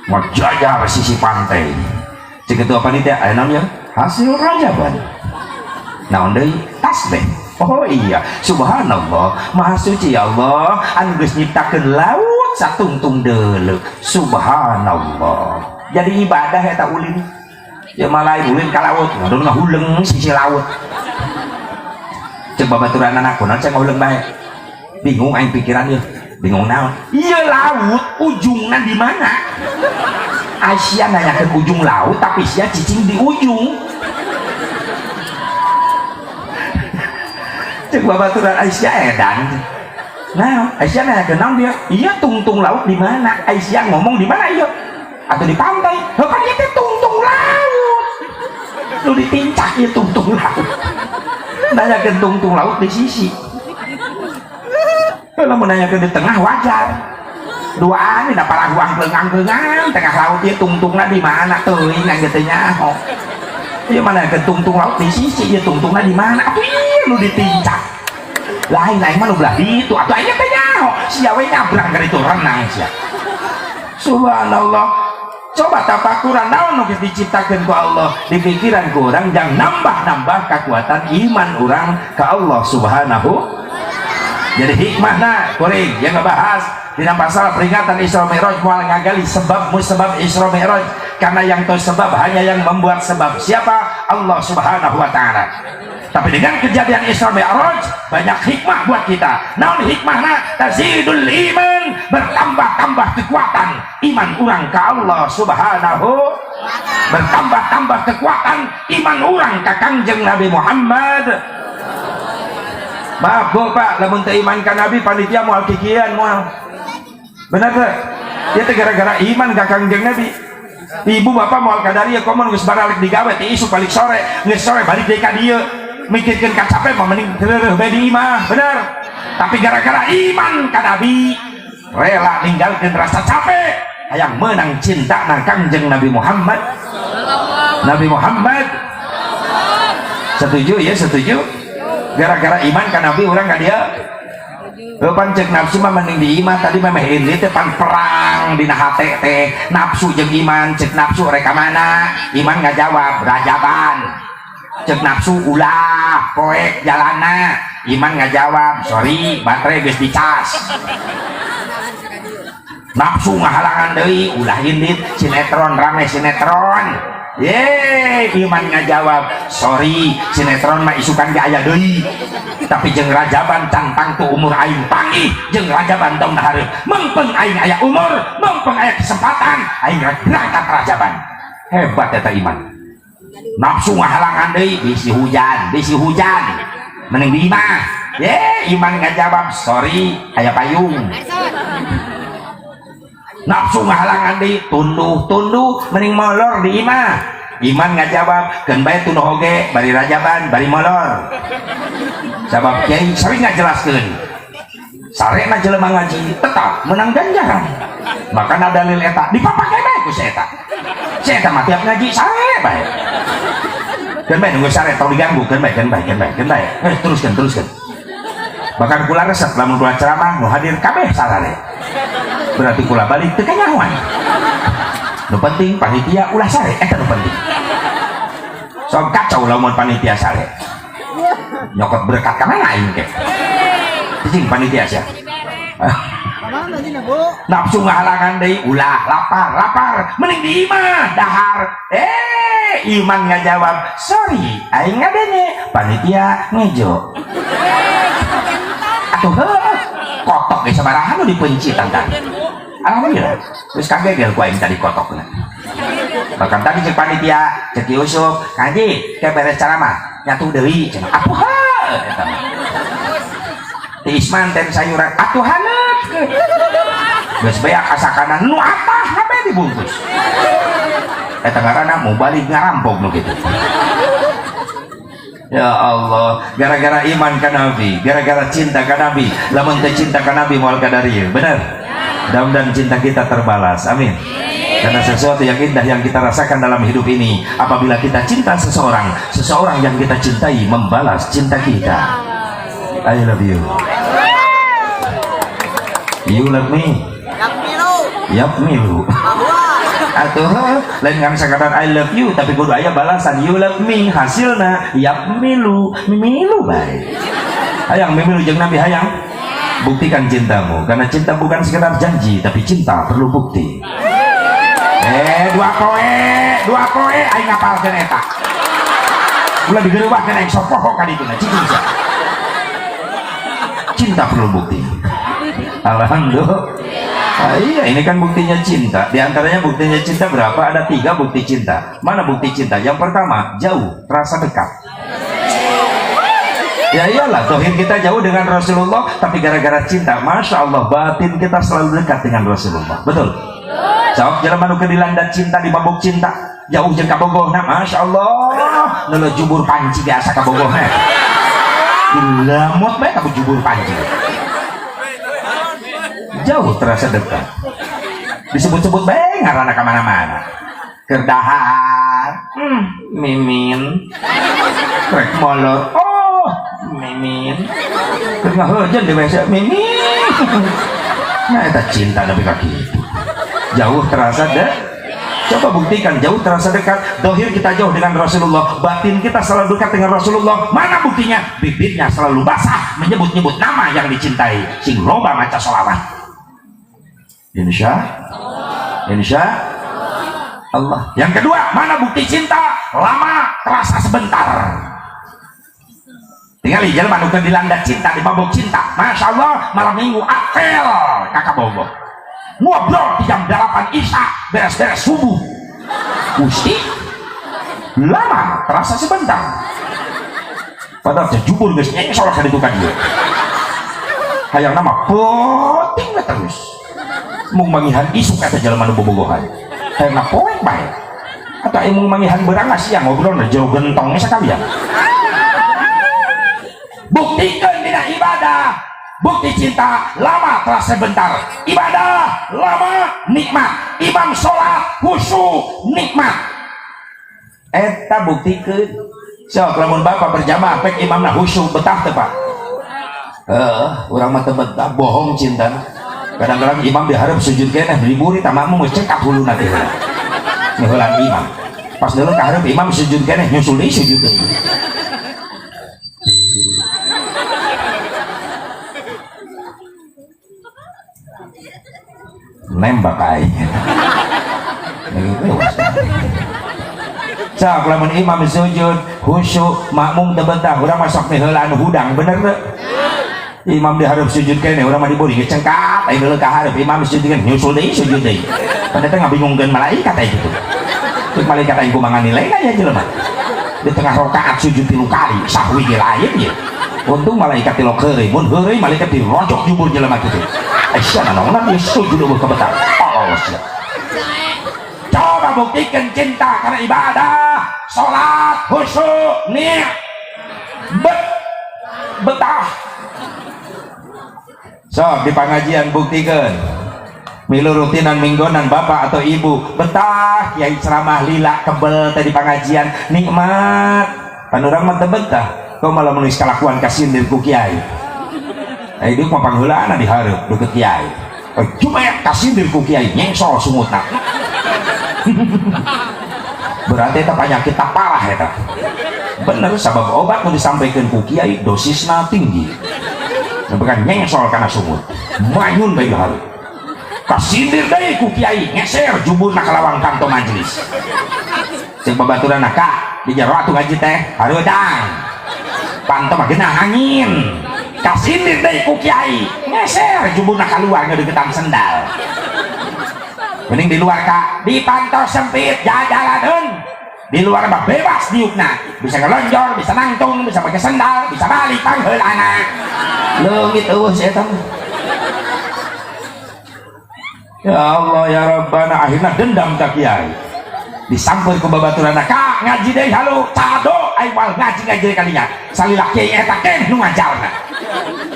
ngejajar sisi pantai cek ketua panitia ada namanya hasil rajaban naon deui tasbih oh iya subhanallah maha suci ya Allah anu geus nyiptakeun laut satungtung deuleu subhanallah jadi ibadah eta ulin ya malah ulin ka laut ngudun ngahuleng sisi laut cek babaturan anakku naon cek ngahuleng bae bingung aing pikiran ieu bingung naon ieu laut ujungna di mana Aisyah nanya ke ujung laut tapi sia cicing di ujung cek babaturan Aisyah edan nah Aisyah nanya ke naon dia iya tungtung laut di mana Aisyah ngomong di mana iya atau di pantai lo kan itu tungtung laut lu ditincak ya tungtung laut nanya ke tungtung laut di sisi kalau mau nanya ke di tengah wajar duaan ini dapat lagu angkleng-angklengan tengah laut dia tungtungnya di mana tuh ingat getenya oh dia mana ke tungtung laut di sisi dia tungtungnya di mana wih lu ditincak lain mah lu belah itu atau aja tanya oh siawe nyabrang dari itu renang sia subhanallah coba tapakuran naon nu diciptakeun ku Allah di pikiran ku urang jang nambah-nambah kekuatan iman urang ka Allah subhanahu jadi hikmahna kuring yang ngebahas di pasal peringatan Isra Mi'raj moal ngagali sebab musabab Isra Mi'raj karena yang tahu sebab hanya yang membuat sebab siapa Allah subhanahu wa ta'ala tapi dengan kejadian Isra Mi'raj banyak hikmah buat kita naon hikmahna tazidul iman bertambah-tambah kekuatan iman urang ka Allah subhanahu bertambah-tambah kekuatan iman urang ka Kangjeng Nabi Muhammad maaf bu pak lamun teu iman ka Nabi panitia moal kikian moal benar tak? Ya gara-gara iman ka Kangjeng Nabi ibu bapak moal kadari ya komo geus baralik digawe ti isu balik sore geus sore balik deui ka dieu mikirkeun ka capek mah mending teu bae di imah bener tapi gara-gara iman ka Nabi rela ninggalkeun rasa capek hayang menang cinta na Kangjeng Nabi Muhammad setuju ya setuju gara-gara iman ka Nabi urang ka dia pancek nafsu mah mending di iman tadi mah ini teh pan perang dina hate teh nafsu jeung iman cek nafsu reka mana iman ngajawab rajaban cek nafsu ulah poek jalana iman ngajawab sorry baterai geus dicas nafsu ngahalangan deui ulah indit sinetron rame sinetron ye iman ngajawab sorry sinetron mah isukan ge aya deui tapi jeung rajaban tantang tu umur aing panggih jeung rajaban tong hareup mengpeng aing aya umur mengpeng aya kesempatan aing berangkat rajaban hebat eta iman nafsu ngahalangan deui bisi hujan mending di imah ye iman ngajawab sorry aya payung nafsu ngahalangan deui tunduh mending molor di imah iman ngajawab keun bae tunduh oge bari rajaban bari molor sabab kiai sering ngajelaskeun sarena jelema ngaji tetap menang ganjaran maka dalil eta dipapake bae ku si eta mah tiap ngaji sare bae keun bae nunggu sare tong diganggu keun bae teruskeun bahkan kula resep lamun kula ceramah nu hadir kabeh sarare berarti kula balik teu kanyahoan nu penting panitia ulah sare eta nu penting sok kacau lamun panitia sare nyokot berkat ka mana aing teh cicing panitia sia nafsu ngahalangan deui ulah lapar mending di imah dahar iman ngajawab sorry aing ngadenge panitia ngejo atuh kotok ge sabaraha nu dipenci tangkang alhamdulillah geus kagegel ku aing tadi kotokna bahkan tadi cek panitia cek Yusuf ngaji kayak beres ceramah nyatu deui cenah atuha eta di Isman ten sayuran atuhaneut geus beak asakanan nu apah hape dibungkus eta ngaranna mau balik ngarampok nu kitu. Ya Allah, gara-gara iman ka Nabi, gara-gara cinta ka Nabi, lamun teu cinta ka Nabi moal kadarieu, bener? Mudah-mudahan cinta kita terbalas, amin. Karena sesuatu yang indah yang kita rasakan dalam hidup ini, apabila kita cinta seseorang, seseorang yang kita cintai membalas cinta kita. I love you. You love me. Yap milu. Atuh lain kan sekadar I love you tapi kudu aya balasan you love me hasilna yap milu bae. Hayang milu jeung Nabi hayang buktikan cintamu karena cinta bukan sekedar janji tapi cinta perlu bukti. Dua poe aing ngapalkeun eta. Ulah digeureuwahkeun aing sok poho ka ditu na cicing. Cinta perlu bukti. Alhamdulillah. Iya, ini kan buktinya cinta. Di antaranya buktinya cinta berapa? Ada 3 bukti cinta. Mana bukti cinta? Yang pertama, jauh, terasa dekat. Ya iyalah, dohir kita jauh dengan Rasulullah, tapi gara-gara cinta, masya Allah, batin kita selalu dekat dengan Rasulullah. Betul? Jauh jalan manusia dilanda cinta, dibabuk cinta, jauh jeung kabogohna, masya Allah, nelo jubur panci biasa kabogohna. Lamot bae kamu jubur panci. Jauh terasa dekat, disebut-sebut bae ngaranna ka mana-mana. Kerdahar, mimin, rek molor, oh mimin, keur ngahejeun di WC mimin. Nah eta cinta tapi kaki itu. Jauh terasa dekat. Coba buktikan jauh terasa dekat. Dohir kita jauh dengan Rasulullah, batin kita selalu dekat dengan Rasulullah. Mana buktinya? Bibirnya selalu basah menyebut-nyebut nama yang dicintai. Sing loba maca sholawat. Insya Allah. Yang kedua, mana bukti cinta? Lama terasa sebentar. Tinggal jalan manusia dilanda cinta, dibabok cinta. Masya Allah, malam minggu apel kakak bogo. Ngobrol di jam 8 Isya, beres-beres subuh. Gusti, lama terasa sebentar. Padahal jujur guys, ini soal kan itu kan dia. Hayang nama penting terus. Mung mangihan isu kata jalan manu bobogohan. Hayang nama poek baik. Atau mung mangihan berangas yang ngobrol na jauh gentongnya sekalian. Buktikan bina ibadah. Bukti cinta lama terasa sebentar, ibadah lama nikmat, imam sholat khusyuk nikmat. Eta buktikan. So lamun bapak berjamaah pek imamna khusyuk betah teh Pak. Urang mah teu betah bohong cinta. Kadang-kadang imam diharap sujud keneh liburi tamamu geus cekap huluna teh. Ngeulang imam. Pas dulu kaharep imam sujud keneh nyusul deui sujud deui. Nembak aing. Cak lamun imam sujud khusyuk makmum teu betah urang masuk teh heula anu hudang bener teu? Imam dihareup sujud keneh urang mah diburi geus cengkat aing heula ka hareup imam sujud keneh nyusul deui sujud deui. Pada teh ngabingungkeun malaikat aya kitu. Teu malaikat aing kumaha nilainya ya jelema. Di tengah rakaat sujud 3 kali sahwi ge lain ye. Untung malaikat tilok heureuy, mun heureuy malaikat dirojok jubur jelema kitu. Aisyah nongna dia sujud eueuh ka betah. Allah siap. Coba buktikan cinta karena ibadah, sholat, khusyuk, niat, betah. So di pengajian buktikan. Milu rutinan minggonan bapak atau ibu betah, kiai ceramah lila kebel tadi pengajian nikmat. Panurang mah teu betah, kau malah menulis kalakuan kasindir ku kiai. Hidup mah pangheulaan dihareup deket kiai. Cuma ya kasindir ku kiai nyengsol sumutna. Berarti eta penyakit tak parah eta. Bener sabab obat nu disampaikan ku kiai dosisna tinggi. Bukan nyengsol karena sumut. Manyun bae dihareup. Kasindir deui ku kiai ngeser juburna ka lawang kantor majelis. Cek babaturanna Kak, di jero atuh ngaji teh hareudang. Panto mah geunah angin. Kasindir deui ku kiai ngeser juburna keluar ngedeketan sendal. mending di luar kak dipantau sempit jalan di luar mah bebas diukna bisa ngelonjor bisa nangtung bisa pakai sendal bisa balik panggil anak leungit saya tahu. Ya Allah ya Rabbana akhirnya dendam tak kiai disamper ke babaturan kak ngaji deh halu cado aiwal ngaji kalinya salila kiai eta keh nu ngajarna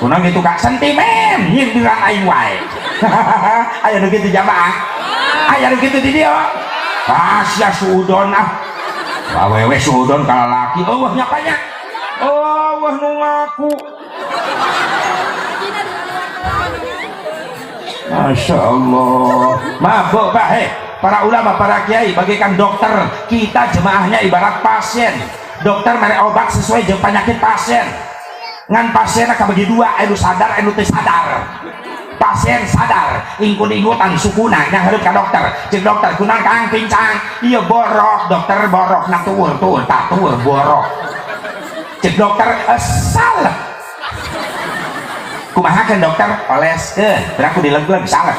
kunang gitu kak sentimen nyindiran aing wae aya nu kitu jamaah aya nu kitu di dia rahasia suudon awewe suudon kalau laki wah nyapanya wah nu ngaku Masya Allah mabuk pak para ulama para kiai bagaikan dokter kita jemaahnya ibarat pasien dokter merek obat sesuai dengan penyakit pasien ngan pasien akan bagi dua anu sadar anu teu sadar pasien sadar ingkut-ingkutan sukuna yang harus ke dokter cek dokter kunang kang pincang iya borok dokter borok nak tuur borok cek dokter salah kumaha kan dokter oleskeun beraku dileg-leg salah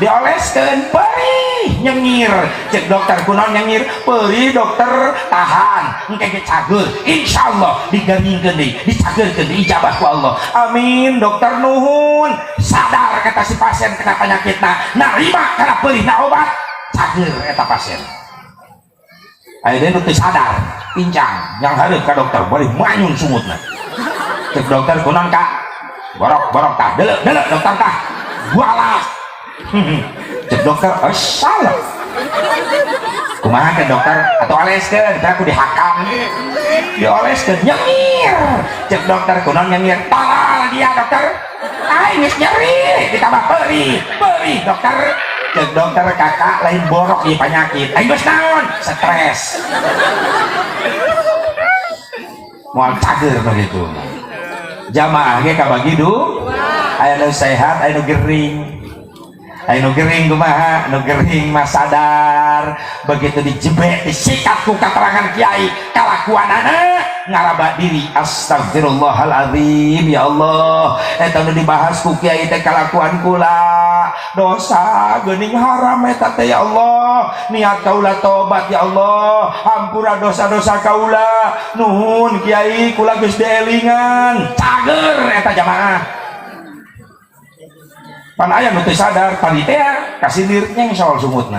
dioleskeun perih nyengir cek dokter kunaon nyengir perih dokter tahan engke cager insyaallah digaringkeun deui dicagerkeun diijabah ku Allah amin dokter nuhun sadar kata si pasien kena penyakitna narima kana perihna obat cager eta pasien ayeuna teu sadar pincang yang hareup ka dokter boleh manyun sumutna cek dokter kunaon kak borok tah delek dokter tah bualah cek dokter salah kumaha kan dokter atau oleskeun aku dihakam dioleskeun nyengir cek dokter kunaon nyengir tolol dia dokter aing geus nyeri ditambah perih dokter cek dokter kakak lain borok ieu penyakit aing geus naon stres moal cager begitu jamaah ge kabagi aya nu sehat aya nu gering kumaha nu gering mah sadar begitu dijebet disikat ku keterangan kiai kalakuanana ngaraba diri astagfirullahalazim ya Allah eta nu dibahas ku kiai teh kalakuan kula dosa geuning haram eta teh ya Allah niat kaula tobat ya Allah hampura dosa-dosa kaula nuhun kiai kula geus dielingan cager eta jamaah pan aya nu teu sadar panitia kasih dirnya soal sumutna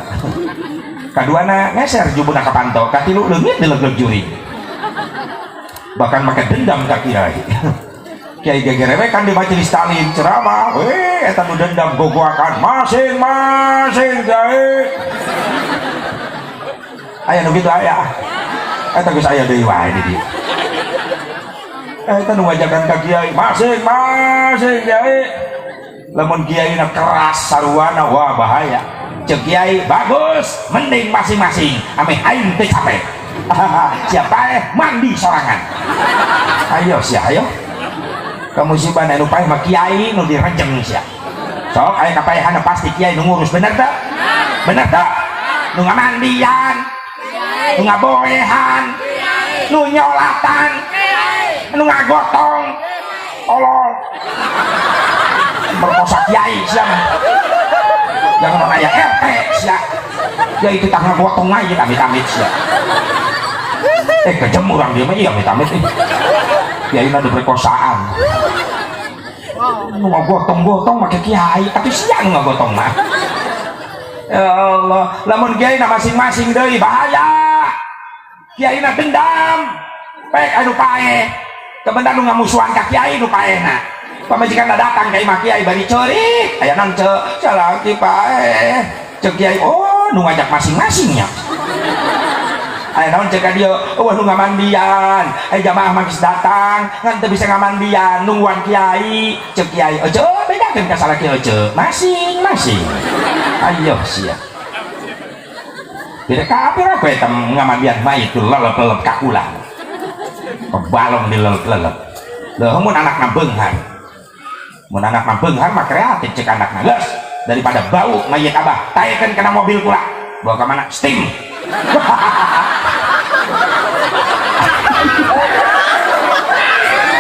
kaduana ngeser jubuna ka panto katilu leungit dileg-leg juri bahkan make dendam ka kiai kiai gegerewe kan di majelis taklim ceramah eta nu dendam gogoakan masing-masing kiai aya nu kitu aya eta geus aya deui wae di dieu eta nu ngajakan ka kiai masing-masing kiai lamun kiai na keras sarwana wah bahaya cek kiai bagus mending masing-masing ame aing teh capek siapa mandi sorangan ayo ayo kamu si bana nu paeh mah kiai nu direjeng sia sok aya kapaehan pasti kiai nu ngurus bener tak nu ngamandian nu ngaboehan nu nyolatan nu ngagotong olol merkosa kiai siapa jangan nanya RT siapa ya itu tak ngagotong aja amit-amit siapa kejem orang dia mah iya amit-amit kiai ada perkosaan nu ngagotong-gotong make kiai tapi sia nu ngagotong mah ya Allah lamun kiai na masing-masing deui bahaya kiai na dendam pek anu paeh kebenar nu ngamusuhan ka kiai nu paehna pamajikan datang ka imah kiai bari ceurik aya naon ceu salaki paeh ceuk kiai oh nu ngajak masing-masingnya aya naon ceuk ka dieu nu ngamandian jamaah mah geus datang ngan teu bisa ngamandian nungguan kiai ceuk kiai ceu bedakeun ka salaki ceu masing-masing ayo sia tidak kapir aku eta ngamandian mayit tu lelep-lelep kakulang balong dilelep-lelep leuh mun anakna beunghar mun anakna beunghar mah kreatif cek anakna geus daripada bau mayit abah taekeun kana mobil kula bawa ka mana steam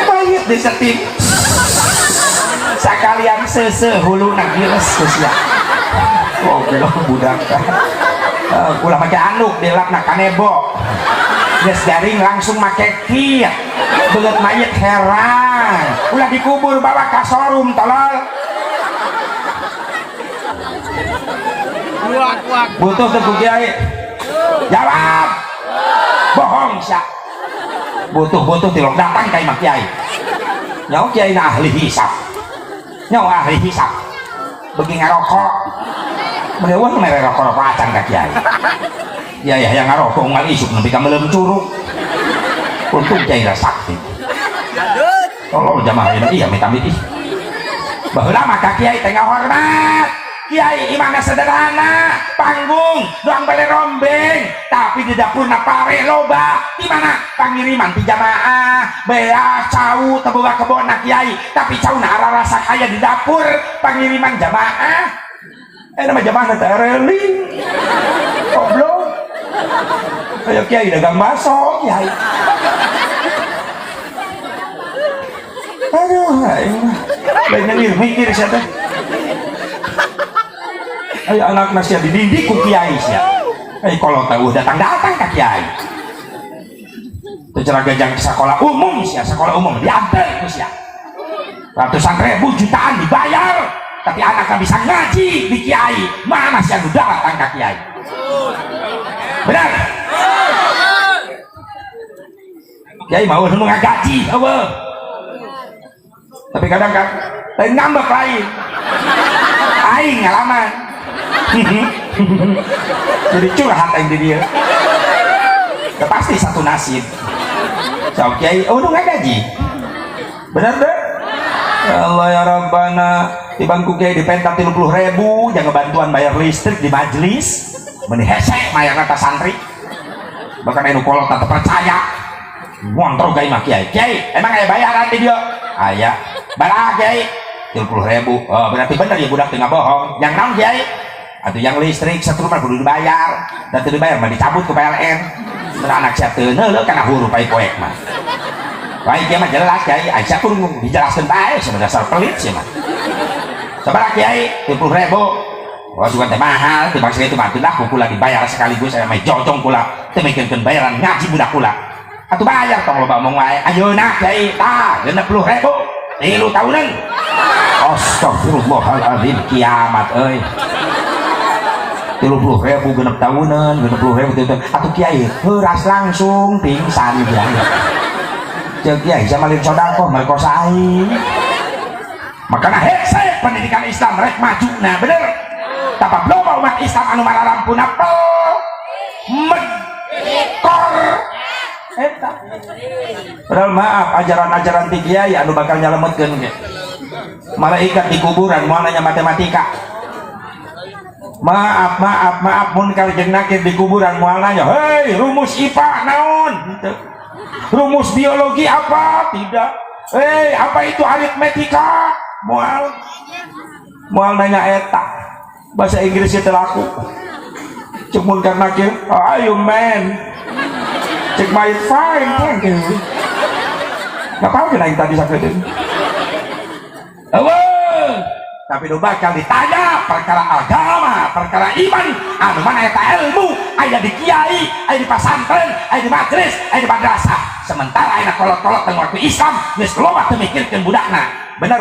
mayit disetim sakalian seuseuh huluna giles geus ya goblok budak ulah pakai anduk dilapna kanebo geus garing langsung make kit belet mayit herang ulah dikubur bawa ka sorum tolol butuh tuh kiai jawab bohong sya butuh tilok datang ka imam kiai nyawa kiai na ahli hisab nyawa ahli hisab begi ngarokok merewan mere rokok acan ka kiai ya yang ngarokok ngal isuk nepi ka meuleum curug untung kiai ra sakti tolong jamaah ini iya amit-amit ih baheula mah ka kiai teh ngahormat kiai imamnya sederhana panggung doang bale rombeng tapi di dapurna pare loba di mana pangiriman di jamaah bea cau teboga kebona kiai tapi cauna rasa kaya di dapur pangiriman jamaah nama jamaah teh reling goblok ayo kiai dagang baso kiai aduh lain mikir sia teh ayo anak nasi dididik ku kiai sia ayo kalau tahu datang ke kiai itu gajang sekolah umum sia sekolah umum diantar ku sia ratusan ribu jutaan dibayar tapi anak kan bisa ngaji di kiai mana sia nu datang ke kiai benar kiai mau nu ngagaji eueuh tapi kadang kan lain ngambek lain aing ngalaman jadi curhat yang di dia udah pasti satu nasib so, kiai udah nggak gaji bener deh ya Allah ya Rabbana di bangku kiai dipentak 30.000 jangan bantuan bayar listrik di majelis meni hesek mayar kata santri bahkan enu kolot tak percaya ngontrol kiai mah kiai emang kayak bayaran di dia ayah balah kiai 30.000 oh berarti bener ya budak tengah bohong yang naon kiai atau yang listrik satu rumah kudu dibayar dan tidak dibayar mah dicabut ke PLN dan anak saya teuneuh kana huruf bae poek mah baik ya mah jelas kiai Aisyah pun dijelaskan bae sebenarnya dasar pelit sih mah sabar kiai 30.000 wah juga teh mahal teh bangsa itu mah teu laku kula dibayar sekaligus saya mah jojong kula teu mikirkeun bayaran ngaji budak kula atuh bayar tong loba omong wae ayeuna kiai tah 60.000 3 tahunan astagfirullahaladzim kiamat euy 30.000 genep tahunan 60.000 atau kiai heuras langsung pingsan kiai cek kiai sama lain sodako merkosa aing makanya hese pendidikan Islam rek maju nah bener tapi belum umat Islam anu malarampu napel mekor eta padahal maaf ajaran-ajaran ti kiai anu bakal nyalametkeun ge malaikat di kuburan moal nanya matematika maaf mun kalau jeung nakir di kuburan moal nanya hei rumus IPA naon gitu. Rumus biologi apa tidak hei apa itu aritmetika moal nanya eta bahasa Inggris itu laku cek mun ka nakir ayo man cek my fine thank you nggak apa-apa naik tadi sakit tapi lu bakal ditanya perkara agama, perkara iman, anu mana eta ilmu, aya di kiai, aya di pesantren, aya di majelis, aya di madrasah. Sementara aya kolot-kolot teng waktu Islam, geus loba teu mikirkeun budakna. Bener?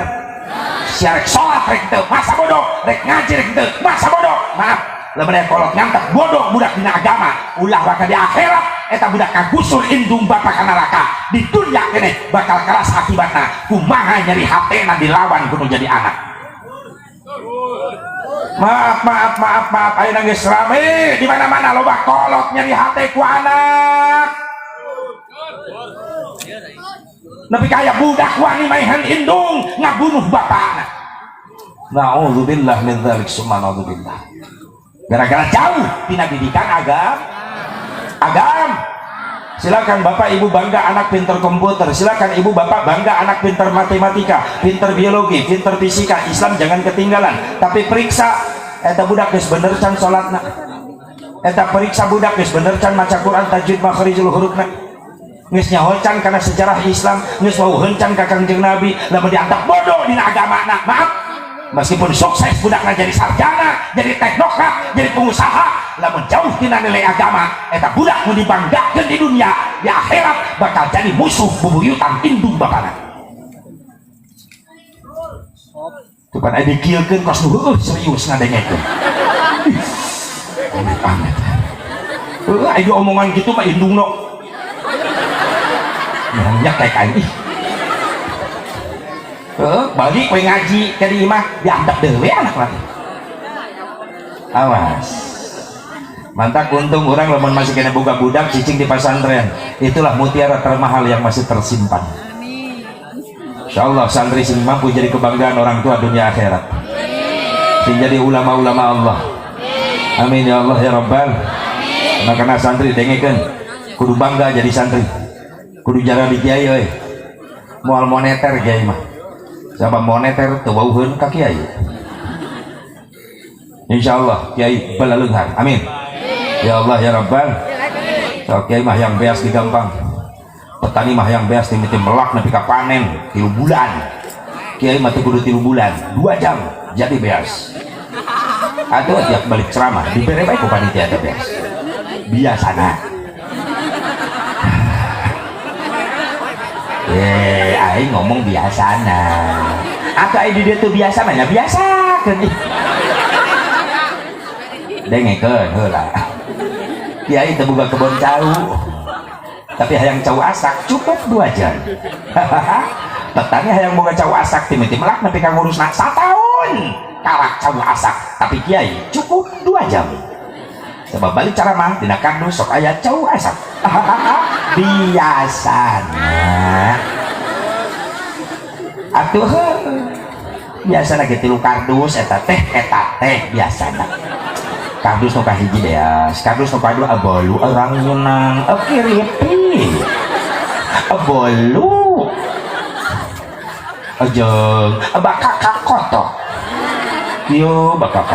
Siarek salat rek teu masa bodoh, rek ngaji rek teu masa bodoh. Maaf, lamun aya kolot nyantek bodoh budak dina agama, ulah bakal di akhirat eta budak kagusur indung bapa ka neraka. Di dunya keneh bakal keras akibatna. Kumaha nyeri hatena dilawan kudu jadi anak. Maaf ayeuna geus rame di mana-mana loba kolot nyeri hate ku anak nepi kaya budak wani maehan indung ngabunuh bapana naudzubillah min dzalik summa naudzubillah gara-gara jauh tina didikan agam silakan bapak ibu bangga anak pinter komputer, silakan ibu bapak bangga anak pinter matematika, pinter biologi, pinter fisika. Islam jangan ketinggalan, tapi periksa eta budak geus bener can salatna, eta periksa budak geus bener can maca Quran tajwid makhrijul hurufna, geus nyaho can kana sejarah Islam, geus wauheun can ka Kangjeng Nabi. Lamun dianggap bodoh dina agamana maaf meskipun sukses budakna jadi sarjana, jadi teknokrat, jadi pengusaha, lamun jauh tina nilai agama eta budak nu dibanggakeun di dunia, di akhirat bakal jadi musuh bubuyutan indung bapana. Tupan aya dikieukeun kos nu heueuh serius ngadengekeun. Amit-amit. Aya omongan kitu mah indungna. Nyak kayak kain ih. Balik kowe ngaji ke di imah diandap dewe anak lagi. Awas. Mantak untung orang lamun masih kena boga budak cicing di pesantren. Itulah mutiara termahal yang masih tersimpan. Insyaallah santri sing mampu jadi kebanggaan orang tua dunia akhirat. Sing jadi ulama-ulama Allah. Amin ya Allah ya Rabbal. Karena santri dengekeun kudu bangga jadi santri. Kudu jaga di kiai euy. Moal moneter kiai mah. Siapa moneter teu wauheun ka kiai. Insyaallah kiai balaleunghar. Amin. Ya Allah ya Rabbal. So kiai mah yang beas digampang. Petani mah yang beas timiti melak nepi ka panen 3 bulan. Kiai mah teu kudu 3 bulan, 2 jam jadi beas. Atuh tiap balik ceramah dibere bae ku panitia teh beas. Biasana. Aing ngomong biasana. Atuh aya di dieu teu biasana nya biasakeun. Dengekeun heula. Kiai teu boga kebon cau. Tapi hayang cau asak cukup 2 jam. Petani hayang boga cau asak timiti melak nepi ka ngurusna 1 tahun. Karak cau asak, tapi kiai cukup 2 jam. Sebab balik ceramah dina kardus sok aya cau asak. Biasana. Atuh biasana ge 3 kardus eta teh biasana. Kardus nu kahiji beas, kardus nu kadua abolu orang nyunang kiripi. Abolu. Ajeng bakak koto. Yo bakak.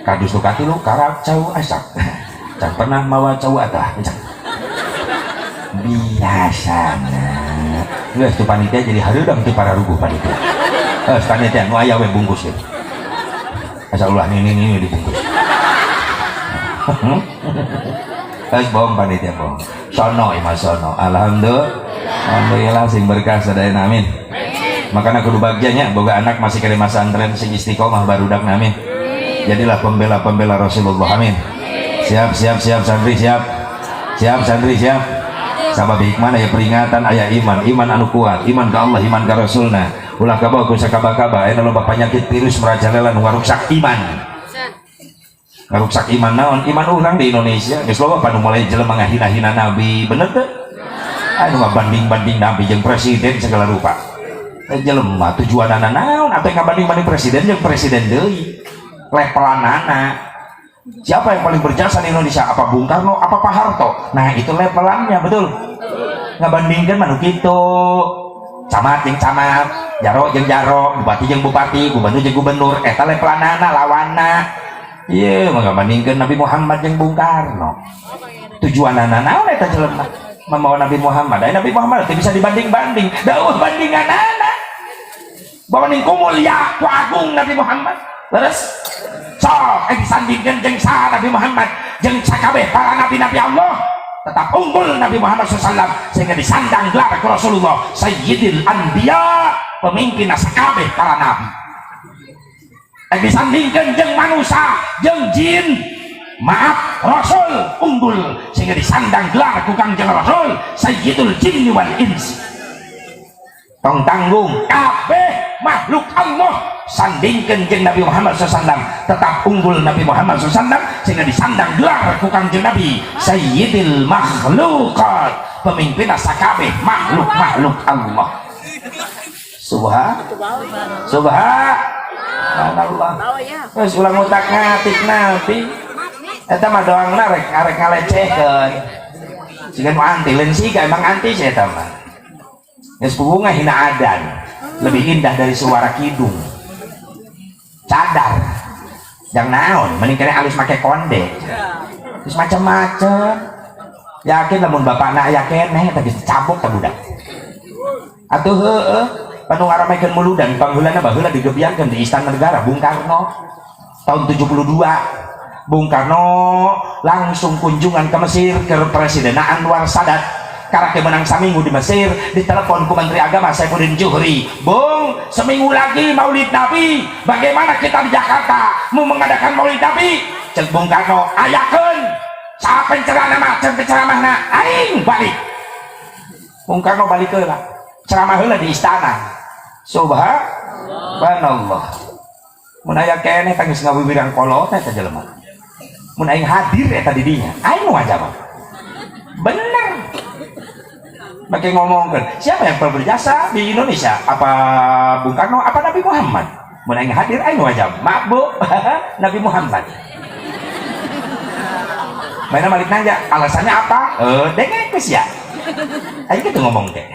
Kardus nu katilu karak cau asak. Can pernah mawa cau atah. Biasana. Geus tu panitia jadi hareudang ti para ruguh panitia. Panitia nu aya we bungkus ge. Asalullah ini dibungkus. Bohong panitia bohong. Sono imah sono. Alhamdulillah sing berkah sadayana amin. Makanya kudu bagiannya boga anak masih kali pesantren sing istiqomah barudak amin. Jadilah pembela Rasulullah amin. Siap santri siap santri siap. Sabab hikmah aya peringatan aya iman anu kuat, iman ka Allah, iman ka Rasulna. Ulah kabawa ku sakaba-kaba aya loba penyakit virus merajalela nu ngarusak iman. Ngarusak iman naon? Iman urang di Indonesia geus loba panu mulai jelema ngahina-hina nabi, bener teu? Anu ngabanding-banding nabi jeung presiden segala rupa. Jelema tujuanana naon? Atuh ngabanding-banding presiden jeung presiden deui. Levelanana. Siapa yang paling berjasa di Indonesia? Apa Bung Karno? Apa Pak Harto? Nah itu levelannya betul. Ngabandingkan manu kitu. Camat jeung camat, jaro jeung jaro, bupati jeung bupati, gubernur jeung gubernur. Eta levelanana lawanna. Ieu ngabandingkeun Nabi Muhammad jeung Bung Karno. Tujuanana naon eta jelema? Mamawa Nabi Muhammad. Nabi Muhammad teu bisa dibanding-banding. Dauh bandinganana. Bawani kumulya ku agung Nabi Muhammad. Leres? Sok disandingkan jeung saha Nabi Muhammad jeung sakabeh para nabi-nabi Allah tetap unggul Nabi Muhammad SAW sehingga disandang gelar ke Rasulullah Sayyidil Anbiya, pemimpin sakabeh para nabi. Disandingkan jeung manusia jeung jin, maaf Rasul unggul sehingga disandang gelar ku Kangjeng Rasul Sayyidul Jinni wal Insi. Tong tanggung kabeh makhluk Allah sandingkan jeung Nabi Muhammad SAW tetap unggul Nabi Muhammad SAW sehingga disandang gelar ku Kangjeng Nabi Sayyidil Makhlukat, pemimpin sakabeh makhluk Allah. Subhanallah. Geus ulang utak ngatik nabi eta mah doangna rek ngalecehkeun. Siga nu anti lain siga emang anti sih eta mah. Geus bunga hina adan lebih indah dari suara kidung. Cadar yang naon mending kene alus make konde terus macam-macam. Yakin lamun bapakna aya keneh tapi cabuk ka budak atuh heueuh panu ngaramekeun muludan pangheulana baheula digebiarkeun di Istana Negara Bung Karno tahun 72. Bung Karno langsung kunjungan ke Mesir ke Presiden Anwar Sadat karena kemenang seminggu di Mesir, ditelepon ku Menteri Agama Saifuddin Juhri, Bung, seminggu lagi Maulid Nabi, bagaimana kita di Jakarta mau mengadakan Maulid Nabi? Cek Bung Karno, ayakeun saha penceramah cek penceramahna aing balik. Bung Karno balik heula ceramah heula di istana. Subhanallah, mun aya keneh tangis ngawibirang kolot eta jelema, mun aing hadir eta di dinya aing wajah bener. Pakai ngomongkan siapa yang pernah berjasa di Indonesia, apa Bung Karno apa Nabi Muhammad? Mun aing hadir aing wajah maaf Bu Nabi Muhammad. Mana Malik nanya alasannya apa? Dengek geus ya. Aing kitu ngomong teh.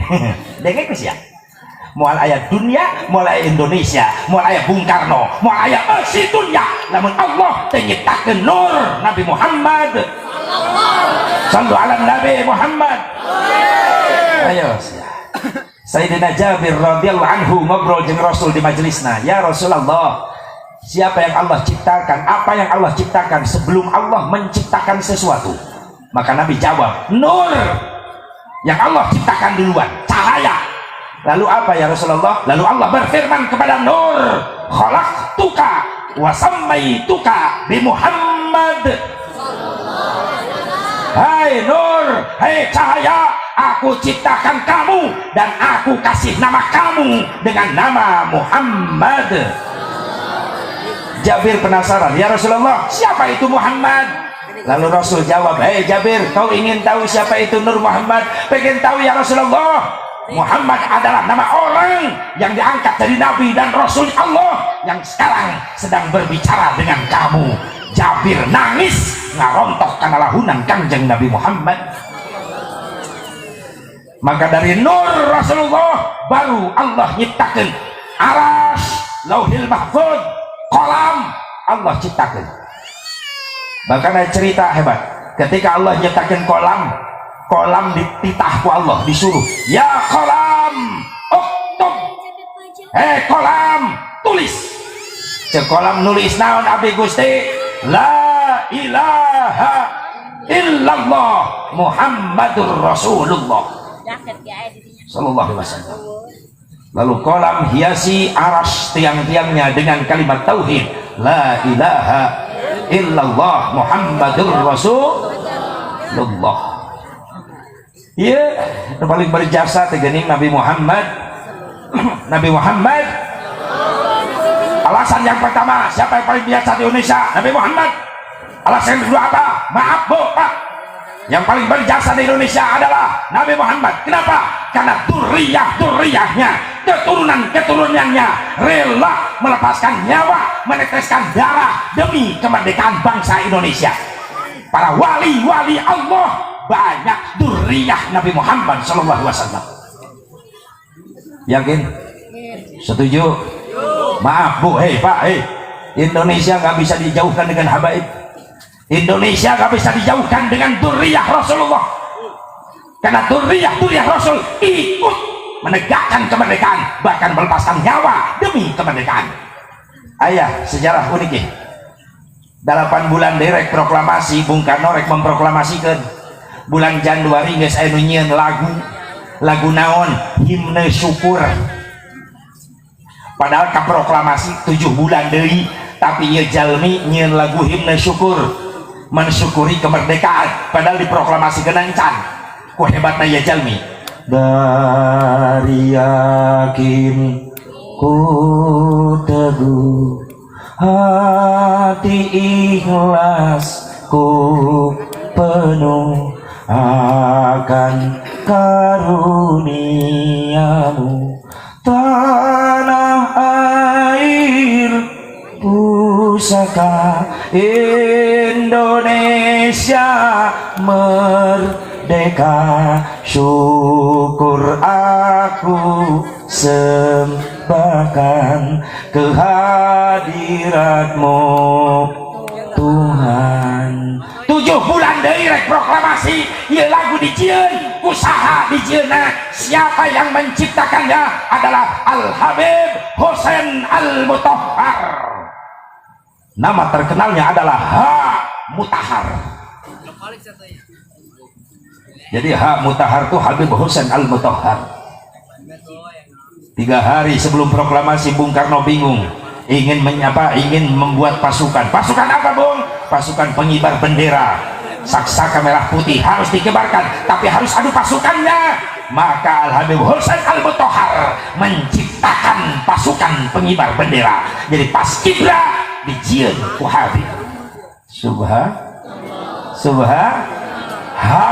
Dengek geus ya. Moal aya dunia, moal aya Indonesia, moal aya Bung Karno, moal aya si dunia, lamun Allah teu nyiptakeun nur Nabi Muhammad. Sallu ala Nabi Muhammad. Ayo Sayyidina Jabir radhiyallahu anhu ngobrol jeung Rasul di majelisna, ya Rasulullah, siapa yang Allah ciptakan, apa yang Allah ciptakan sebelum Allah menciptakan sesuatu? Maka Nabi jawab, nur yang Allah ciptakan duluan, cahaya. Lalu apa ya Rasulullah? Lalu Allah berfirman kepada nur, khalaqtuka wa sammaituka bi Muhammad. Hai nur, hai cahaya, aku ciptakan kamu dan aku kasih nama kamu dengan nama Muhammad. Jabir penasaran, ya Rasulullah, siapa itu Muhammad? Lalu Rasul jawab, hei Jabir, kau ingin tahu siapa itu Nur Muhammad? Pengen tahu ya Rasulullah? Muhammad adalah nama orang yang diangkat dari Nabi dan Rasul Allah yang sekarang sedang berbicara dengan kamu. Jabir nangis ngarontok karena lahunan kanjeng Nabi Muhammad. Maka dari nur Rasulullah baru Allah nyiptakan aras, lauhil mahfud, kolam, Allah ciptakan. Bahkan ada cerita hebat, ketika Allah nyiptakan kolam dititahku Allah, disuruh, ya kolam uktub, kolam tulis. Cek kolam nulis naon abdi Gusti, la ilaha illallah Muhammadur Rasulullah sallallahu alaihi wasallam. Lalu kolam hiasi aras tiang-tiangnya dengan kalimat tauhid, la ilaha illallah Muhammadur Rasulullah. Iya, yang paling berjasa tegening Nabi Muhammad. Nabi Muhammad. Alasan yang pertama, siapa yang paling biasa di Indonesia? Nabi Muhammad. Alasan yang kedua apa? Maaf Bu, Pak, yang paling berjasa di Indonesia adalah Nabi Muhammad. Kenapa? Karena duriyahnya, keturunannya rela melepaskan nyawa, meneteskan darah demi kemerdekaan bangsa Indonesia. Para wali-wali Allah banyak duriyah Nabi Muhammad sallallahu alaihi wasallam. Yakin? Setuju? Maaf Bu, Pak, Indonesia nggak bisa dijauhkan dengan habaib. Indonesia nggak bisa dijauhkan dengan duriyah Rasulullah. Karena duriyah Rasul ikut menegakkan kemerdekaan, bahkan melepaskan nyawa demi kemerdekaan. Ayah, sejarah unik. 8 bulan derek proklamasi, Bung Karno rek memproklamasikan bulan Januari geus aya nu nyieun lagu naon, himne syukur. Padahal ka proklamasi 7 bulan deui, tapi ieu jalmi nyieun lagu himne syukur, mensyukuri kemerdekaan, padahal diproklamasikan encan. Ku hebatna ieu jalmi. Dari yakin ku teguh, hati ikhlasku penuh akan karuniamu, tanah air pusaka Indonesia merdeka, syukur aku sembahkan kehadiratmu Tuhan. 7 bulan deui rek proklamasi ieu lagu dijieun usaha dijieunna siapa yang menciptakannya adalah Al Habib Husain Al Mutahhar. Nama terkenalnya adalah Ha Mutahhar. Jadi Ha Mutahhar itu Habib Husain Al Mutahhar. 3 hari sebelum proklamasi Bung Karno bingung ingin membuat pasukan apa Bung? Pasukan pengibar bendera saksaka merah putih harus dikebarkan, tapi harus adu pasukannya. Maka Al Habib Husain Al Mutahhar menciptakan pasukan pengibar bendera. Jadi paskibra dijieun ku Habib. Ha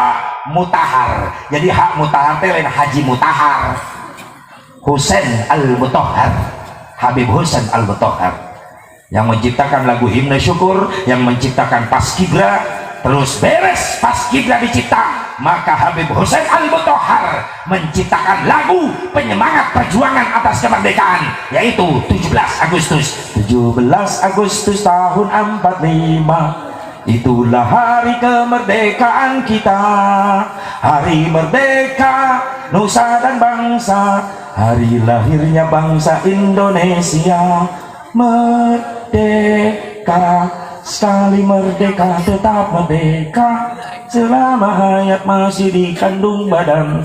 Mutahhar. Jadi Ha Mutahhar teh lain Haji Mutahhar. Husain Al Mutahhar, Habib Husain Al Mutahhar yang menciptakan lagu himne syukur, yang menciptakan paskibra. Terus beres paskibra dicipta, maka Habib Husain Al Mutahhar menciptakan lagu penyemangat perjuangan atas kemerdekaan, yaitu 17 Agustus tahun 45. Itulah hari kemerdekaan kita, hari merdeka nusa dan bangsa, hari lahirnya bangsa Indonesia. Merdeka, sekali merdeka tetap merdeka, selama hayat masih di kandung badan.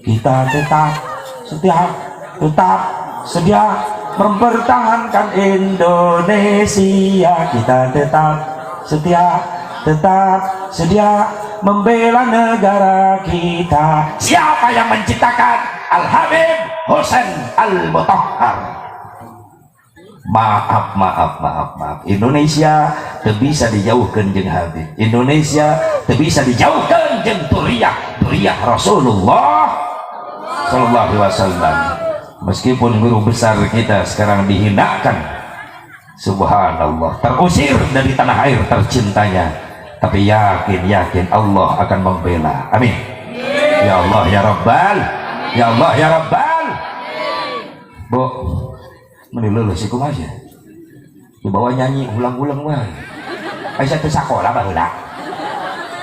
Kita tetap sedia mempertahankan Indonesia. Kita tetap sedia membela negara kita. Siapa yang menciptakan? Al Habib Husain Al Mutahhar. Maaf, Indonesia tidak bisa dijauhkan jeung Habib. Indonesia tidak bisa dijauhkan jeung Duriyah Rasulullah sallallahu alaihi wasallam. Meskipun guru besar kita sekarang dihinakan, subhanallah, terusir dari tanah air tercintanya, tapi yakin Allah akan membela. Amin. Ya Allah ya Rabbal, ya Allah ya Rabbal. Bu, meni lulus iku aja dibawa nyanyi ulang-ulang wae. Aisyah teh sakola baheula.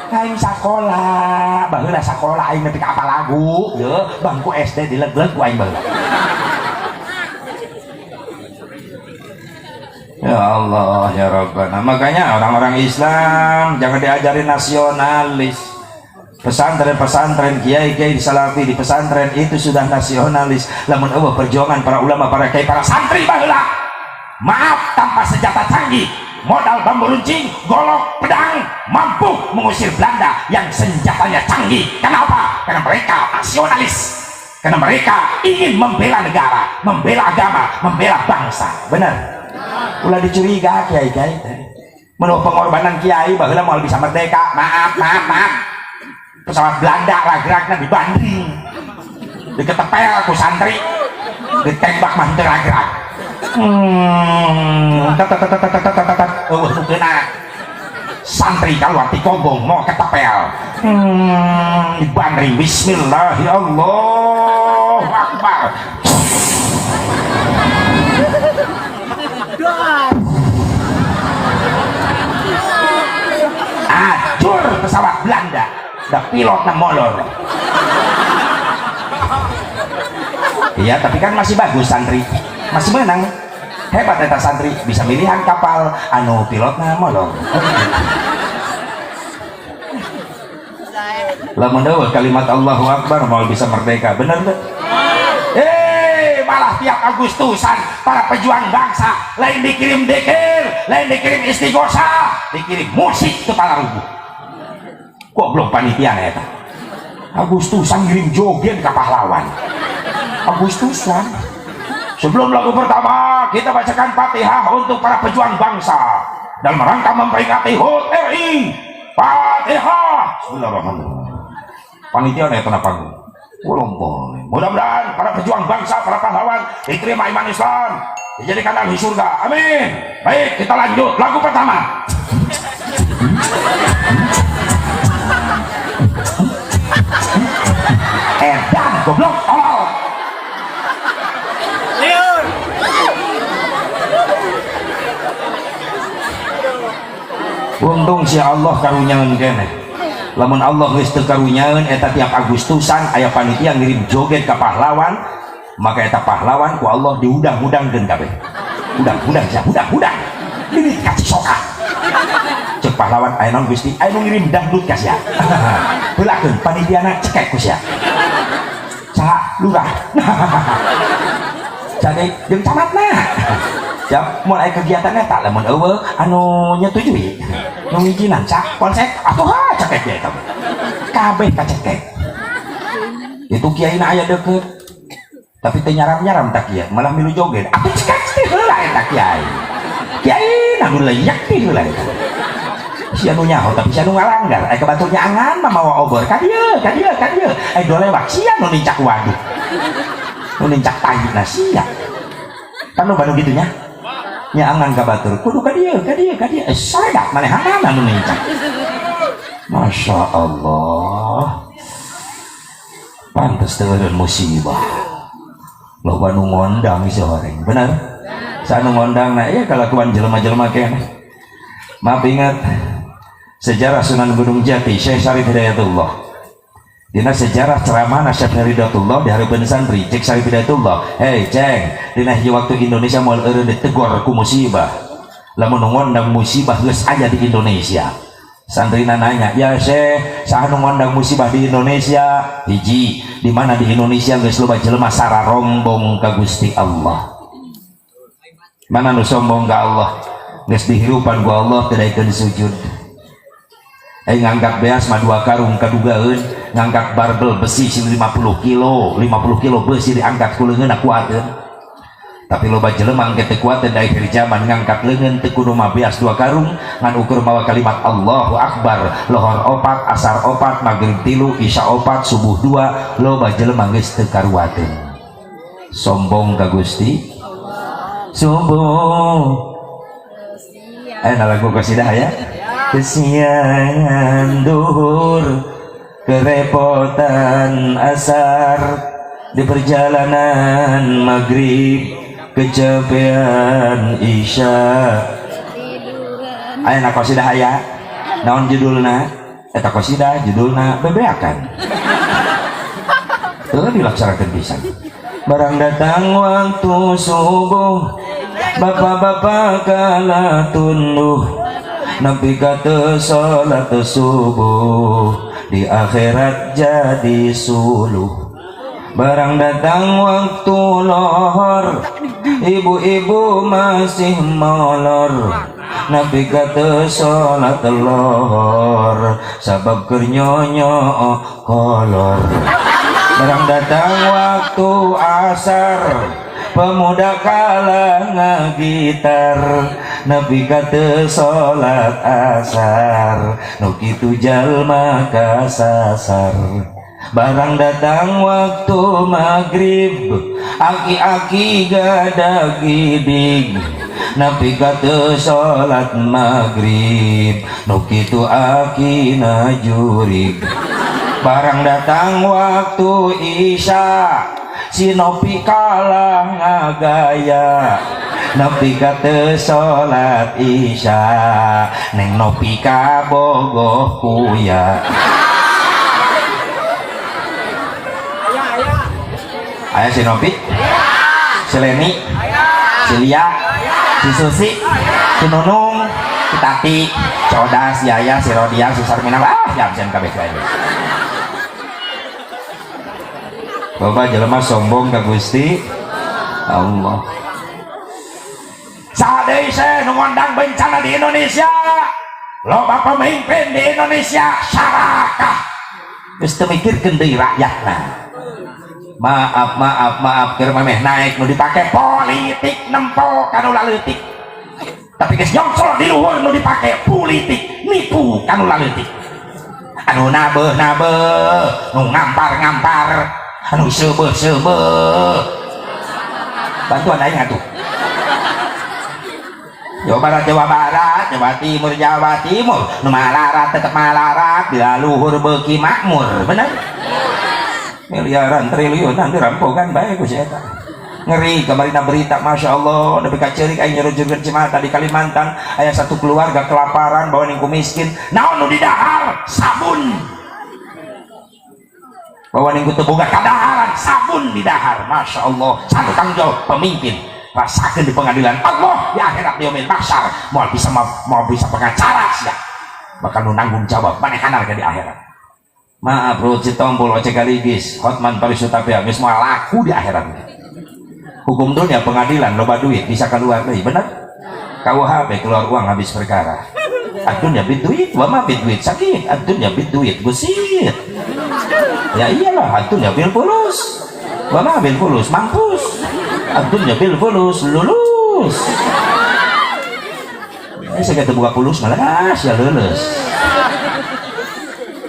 Aing sakola baheula, sakola aing nepi ka apal lagu ye bangku SD dileg-leg ku aing baheula. Ya Allah ya Rabbana. Makanya orang-orang Islam jangan diajarin nasionalis. Pesantren kiai-kiai di salafi di pesantren itu sudah nasionalis. Lamun eueuh perjuangan para ulama, para kiai, para santri baheula, maaf, tanpa senjata canggih, modal bambu runcing, golok, pedang, mampu mengusir Belanda yang senjatanya canggih. Kenapa? Karena mereka nasionalis. Karena mereka ingin membela negara, membela agama, membela bangsa. Benar? Ulah dicuriga kiai-kiai menurut pengorbanan kiai baheula moal bisa merdeka. Maaf, pesawat Belanda ragerakna di Bandung diketepel ku santri, ditembak mah teu ragerak. Eueuh nu kena santri kaluar ti kobong mau ketepel di Bandung. Bismillahirrahmanirrahim, Allahu Akbar. Acur pesawat Belanda, dah pilotnya molor. Iya, tapi kan masih bagus santri, masih menang. Hebat eta santri, bisa milihan kapal anu pilotnya molor. Lamun deui kalimat Allahu Akbar mau bisa merdeka, bener tuh. Malah tiap Agustusan para pejuang bangsa lain dikirim dekir, lain dikirim istighosah, dikirim musik ke Palarubu. Kok belum panitia eta? Agustusan ngirim joget ke pahlawan. Agustusan. Sebelum lagu pertama kita bacakan Fatihah untuk para pejuang bangsa dalam rangka memperingati HUT RI. Fatihah. Bismillahirrahmanirrahim. Panitia eta na panggung. Mudah-mudahan para pejuang bangsa, para pahlawan diterima iman Islam, dijadikan ahli surga. Amin. Baik, kita lanjut lagu pertama. Edan goblok tolol. untung si Allah karunyaeun keneh. Lamun Allah geus teu karunyaeun eta tiap Agustusan aya panitia ngirim joget ka pahlawan, maka eta pahlawan ku Allah diudang-udangkeun kabeh. Udang sia, udang. Ini kasih soka. Cek pahlawan aya naon Gusti? Aya nu ngirim dangdut ka sia. Heulakeun panitiana cekek ku sia. Saha lurah. Jadi jeung camatna. Ya, mulai kegiatan eta lamun eueuh anu nyetujui nu ngijinan cak konsep atuh cekek ya eta kabeh kacekek itu kiaina aya deukeut tapi teu nyaram-nyaram tak kieu malah milu joget atuh cekek teh heula eta kiai nu leyak teh heula eta si anu nyaho tapi si anu ngalanggar aya kebaturnya angan mah mawa obor ka dieu aya dolewak sia nu nincak waduk nu nincak tayuna sia kan lo baru gitunya nya angan ka batur kudu ka dieu sadak manehanana nu nincak. Masya Allah pantes teu eureun musibah loba nu ngondang si horeng bener sanu ngondangna ieu kalakuan jelema-jelema keneh. Maaf ingat sejarah Sunan Gunung Jati Syekh Syarif Hidayatullah dina sejarah ceramah Syekh Hidayatullah di hareupeun santri cek Syarif Hidayatullah hei ceng dina hiji waktu Indonesia moal eureun ditegor ku musibah lamun ngondang musibah geus aya di Indonesia. Santrina nanya ya Syekh saha nu ngondang musibah di Indonesia hiji di mana di Indonesia geus loba jelema sararombong ka Gusti Allah. Mana nu sombong ka Allah geus dihirupan ku Allah teu daekeun sujud. Ngangkat beas mah 2 karung kadugaeun ngangkat barbel besi 50 kilo besi diangkat ku leungeunna kuateun tapi loba jelema angkat teu kuateun da akhir zaman ngangkat leungeun teu kudu mah beas 2 karung ngan ukur mawa kalimat Allahu Akbar lohor 4 asar 4 magrib 3 isya 4 subuh 2 loba jelema geus teu karuateun sombong ka Gusti subuh lagu qasidah ya kesiangan duhur kerepotan asar di perjalanan maghrib kecapean isya aya qasidah aya naon judulna eta qasidah judulna bebeakan teu dilaksanakeun pisan barang datang waktu subuh bapak-bapak kala tunduh nepi ka teu salat subuh di akhirat jadi suluh barang datang waktu lohor ibu-ibu masih molor nepi ka teu salat lohor sabab keur nyonyo kolor barang datang waktu asar pemuda kalah ngagitar nepi ka teu salat asar nu kitu jalma kasasar barang datang waktu maghrib aki-aki gadag gidig nepi ka teu salat maghrib nu kitu akina jurig barang datang waktu isya si Nopi kalah ngagaya nepi ka teu salat isya neng Nopi ka bogoh kuya aya si Nopi si Leni si Lia si Susi si Nunung si Tati si Oda si Yaya si Rodia si Sarmina si absen kabeh kabeh. Bapak jelema sombong ka Gusti Allah. Sadeu Syekh nu ngondang bencana di Indonesia. Loba pemimpin di Indonesia sarakah. Geus teu mikirkeun deui rakyatna. Maaf keur memeh naik nu dipake politik nempo kanu laleutik. Tapi geus nyongsol di luhur nu dipake politik nipu kanu laleutik. Anu nabeuh-nabeuh, nu ngampar-ngampar, anu seubeuh-seubeuh. Bantuan aing atuh. Jawa Barat, Jawa Timur, nu malarat tetep malarat, bila luhur beuki makmur, bener? Miliaran triliunan dirampokan bae ku si eta. ngeri kemarin berita Masya Allah udah kacerik aing nyerujurkeun Cimata di Kalimantan aya satu keluarga kelaparan bawa ningku miskin naon nu didahar sabun bawa ningku teu boga kadaharan sabun didahar Masya Allah satu tanggung jawab pemimpin rasakan di pengadilan Allah di akhirat yaumil mahsyar mau bisa pengacara sih bakal nu nanggung jawab manehana di akhirat. Maaf bro, citompul ojek kaligis hotman parisutapia geus moal laku di akhirat. Hukum dunia pengadilan loba duit bisa keluar deui bener. KUHP keluar uang habis perkara. Adunya bid duit, wa ma bid duit sakit. Adunya bid duit gusit. Ya iyalah, adunya bil fulus. Wa ma bil fulus mampus. Adunya bil fulus lulus. Saya kata buka fulus malah ya lulus.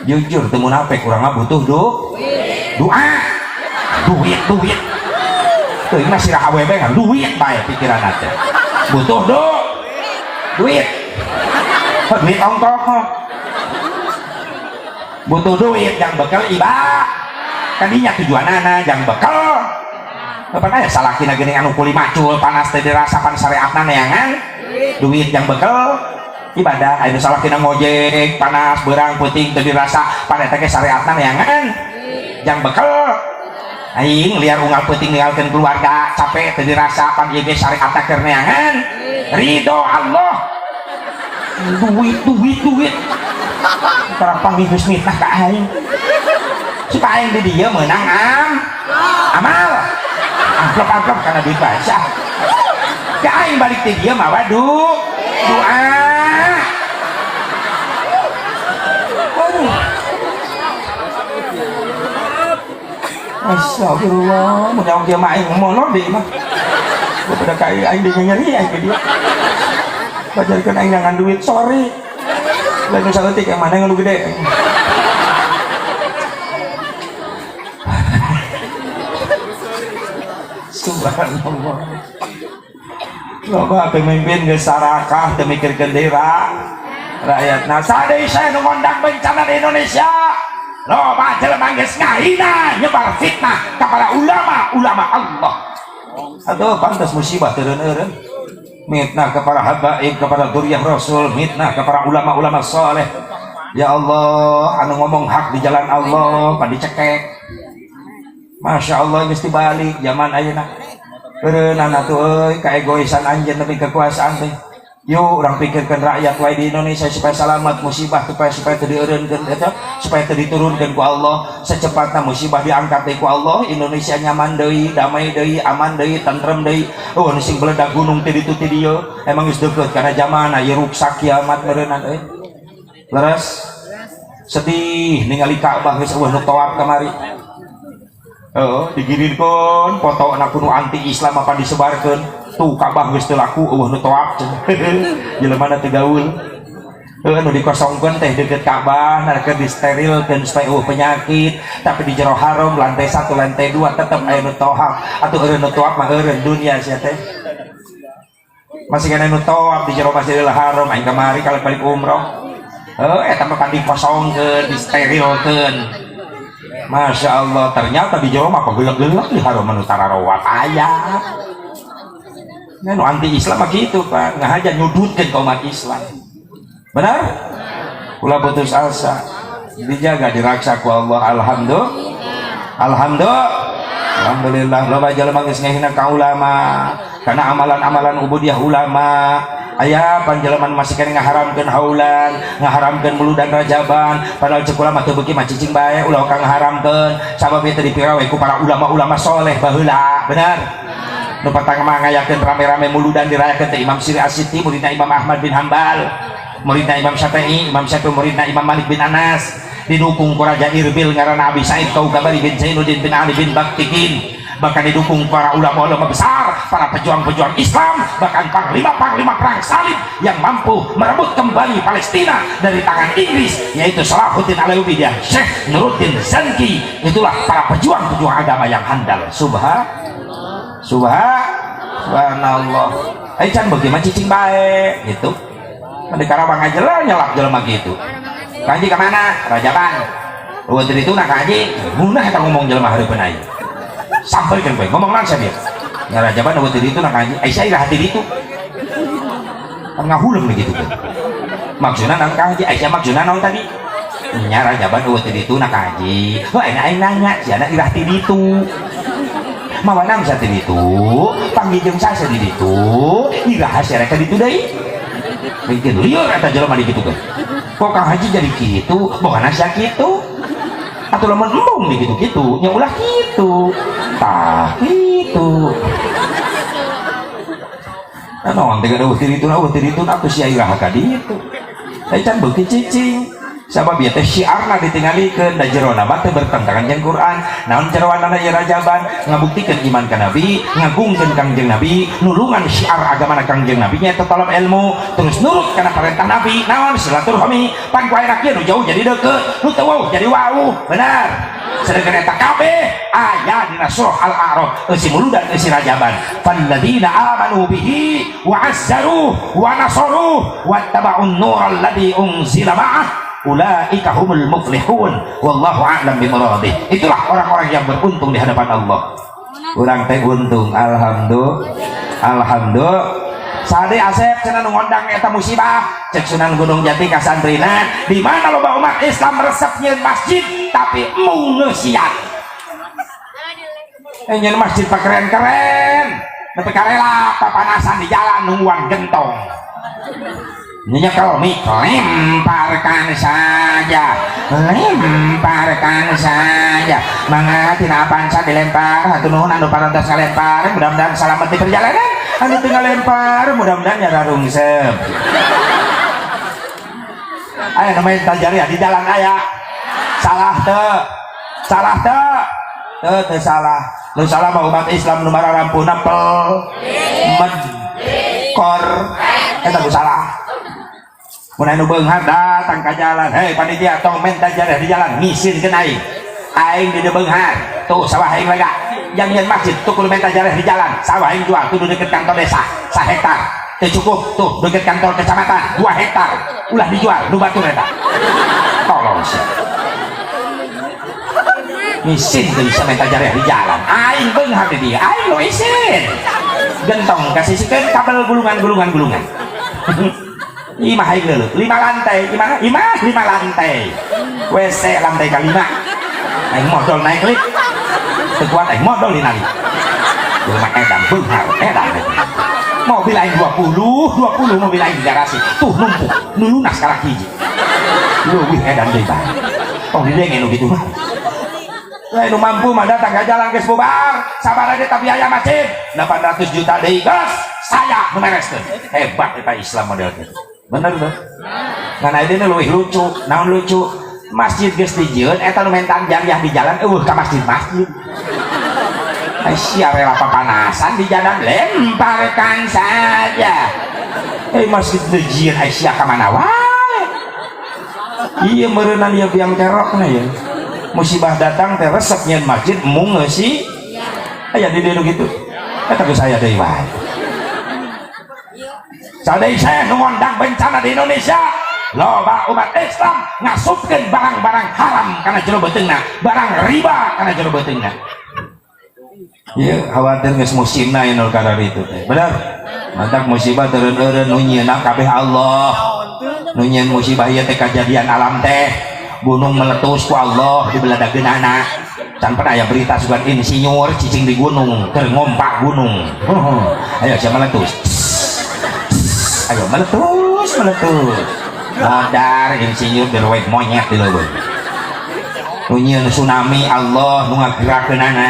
Jujur temu nape kurang butuh doa duit tuh ini masih rahawe kan duit baik pikiran aja butuh duit duit ongkos butuh duit yang bekal ibadah kadinya tujuan anak yang bekal apa ya salah kina gini anu kuli macul panas teh dirasakan syariatna neangan duit yang bekal ibadah ayo salah kina ngojek panas berang puting teu dirasa pada teh syariatna neangan yang bekal aing liar unggal puting ninggalkeun keluarga capek teu dirasa pan ieu syariatna keur neangan ridho Allah duit karang panggih geus mitnah ka aing supaya aing di dieu meunang amal amplop karena duit baca ka aing balik ti dieu mah doa Astagfirullah, mudah-mudahan dia main molor deh mah. Daripada kayak aing nyeri aing ke dia. Bajarkeun aing dengan duit, sorry. Lain saleutik yang mana yang lu gede. Subhanallah. Loba pemimpin geus sarakah teu mikirkeun dera. Rakyatna sadeu saya nu ngondang bencana di Indonesia. Loba jelema geus ngahina nyebar fitnah kepada ulama Allah. Aduh pantas musibah teureun-eureun. Mitnah kepada habaib, kepada dzurriyyah Rasul, mitnah kepada ulama-ulama saleh. Ya Allah, anu ngomong hak di jalan Allah pan dicekek. Masya Allah geus dibalik zaman ayeuna. Eureun atuh euy kaegoisan anjeun nepi kekuasaan teh. Yuk orang pikirkan rakyat wae di Indonesia supaya selamat musibah supaya dieureunkeun eta supaya diturunkeun ku Allah secepatnya musibah diangkat ku Allah Indonesia nyaman deui damai deui aman deui tentrem deui oh nu sing beledak gunung teh ditu ti dieu emang geus deukeut kana zamanna ieu ruksak kiamat meureunna euy leres sedih ningali Ka'bah geus eueuh nu tawaf kamari digirirkeun foto anak kuno anti Islam apa disebarkeun tuh Ka'bah geus teu laku eueuh nu tawaf jelema teu gaul anu dikosongkeun teh deukeut Ka'bah narkeun disterilkeun supaya eueuh penyakit tapi di jero haram lantai 1 lantai 2 tetep aya nu tawaf atuh eureun nu tawaf mah eureun dunia sia teh masih kana nu tawaf di jero Masjidil Haram aing kamari kalau balik umroh eta mah pan dikosongkeun disterilkeun Masya Allah ternyata di jero mah pageulek-geulek di haram anu tararawat aya nu anti Islam mah gitu Pak ngahaja nyudutkeun ka umat Islam benar ulah putus asa dijaga diraksa ku Allah alhamdulillah loba jalema geus ngahina ka ulama karena amalan-amalan ubudiyah ulama aya panjelaman masih kena ngaharamkeun haulan ngaharamkeun muludan rajaban padahal ceuk ulama teu beuki mah cicing bae ulah ka ngaharamkeun sabab itu dipirawe ku para ulama-ulama soleh baheula benar nu pertama ngayakeun rame-rame muludan dirayakeun teh Imam Siri As-Siti muridna Imam Ahmad bin Hambal muridna Imam Syafi'i muridna Imam Malik bin Anas didukung ku Raja Irbil ngaranna Abi Said Kaugabari bin Zainuddin bin Ali bin Baktikin bahkan didukung para ulama-ulama besar para pejuang-pejuang Islam bahkan panglima-panglima perang salib yang mampu merebut kembali Palestina dari tangan Inggris yaitu Salahuddin Alayubi dan Syekh Nuruddin Zanki itulah para pejuang-pejuang agama yang handal subhanallah can bagaimana cicing baik gitu di Karawang aja lah nyelap jelema gitu kaji kemana rajaban waktu itu nak kaji munah kita ngomong jelema hari penai sampai kan baik ngomong langsung dia Nyarajaban eueuh teh ditu nak ngaji Aisyah ira hati ditu ngahulem begitu kan maksudna nang kaji Aisyah maksudna naon tadi nyarajaban eueuh teh ditu nak ngaji wah aing nanya si anak ira hati ditu mawanang sa teh ditu panggil jeung sasa di ditu ira hasil rek ditu deui bikin liur eta jelema di kitu kan kok Kang Haji jadi kitu bukan asa kitu atau lamun embung di kitu-kitu nya ulah kitu tah kitu naon teh eueuh teh ditu atuh sia iraha ka ditu teh can beuki cicing sabab ieu teh syiarna ditinggalikeun da jerona mah teh bertentangan jeung Quran naon carawanana ieu Rajaban ngabuktikeun iman ka Nabi ngagungkeun Kangjeng Nabi nulungan syiar agamana Kangjeng Nabi nya tolong ilmu terus nurut kana perintah Nabi naon silaturahmi pan ku ayeuna kieu nu jauh jadi deukeut nu teu wauh jadi wauh benar sedangkan eta kabeh aya dina surah Al-A'raf eusi muludan eusi Rajaban falladzina amanu bihi wa azzaruhu wa nasaruhu wattaba'un nural ladzi unzila ma'ah ulaika humul muflihun wallahu a'lam bimuradih. Itulah orang-orang yang beruntung di hadapan Allah. Urang teh untung alhamdulillah Sade Asep cenah nu ngondang eta musibah cek Sunan Gunung Jati ka santrina di mana loba umat Islam resep nyeun masjid tapi mung ngeusian nyeun masjid pakeren-keren tapi karela papanasan di jalan nungguan gentong nyekel mik lemparkan saja mangga tina apansa dilempar hatur nuhun anu parantos ngalempar mudah-mudahan selamat di perjalanan anu tinggal lempar mudah-mudahan nyara rungsep aya namanya tajariah di jalan aya salah teu salah nu salah mah umat Islam nu mararampuhna pel kor eta nu salah mun anu beunghar datang ka jalan hei panitia tong men tajariah di jalan ngisinkeun aing di beunghar tuh sawah aing lega yang nyeun masjid tuh kudu men tajariah di jalan sawah aing jual kudu deket kantor desa 1 hektar teu cukup tuh deket kantor kecamatan 2 hektar ulah dijual nu batur eta tolong sih ngisin teu bisa men tajariah di jalan aing beunghar di dia aing lo isin gentong kasisikeun kabel gulungan imah aing leuleuk 5 lantai imah 5 lantai WC lantai ke-5 aing modal naik lift teu kuat aing modal di nali rumah edan beunghar edan mobil aing 20 mobil aing di garasi tuh numpuk nu lunas karak hiji leuwih edan deui bae tong dilenge nu kitu mah lain nu mampu mah datang ka jalan geus bubar sabaraha tapi aya masjid 800 juta deui geus saya nu mereskeun hebat eta Islam model kitu bener tuh karena ini lebih lucu naon lucu masjid geus dijieun eta nu men tajariah di jalan eueuh ka masjid sia rela papanasan di jalan lemparkan saja masjid dijieun sia ka mana wae ieu meureunna ieu biang kerokna ya musibah datang teh resep nyeun masjid mung ngeusi aya di dieu kitu eta geus aya deui wae sadai saya ngondang bencana di Indonesia loba umat Islam ngasupkeun barang-barang haram karena jero beuteungna barang riba karena jero beuteungna ieu khawatir geus musimna anu kada itu teh bener mantak musibah teureun-eureun nu nyieunna kabeh Allah nu nyieun musibah ieu teh kejadian alam teh gunung meletus ku Allah di beladageunana can pernah aya berita sugan insinyur cicing di gunung keur ngompak gunung ayo sia meletus ayo meletus modar insinyur derwek monyet di leuweung nu nyieun tsunami Allah nu ngagerakeunana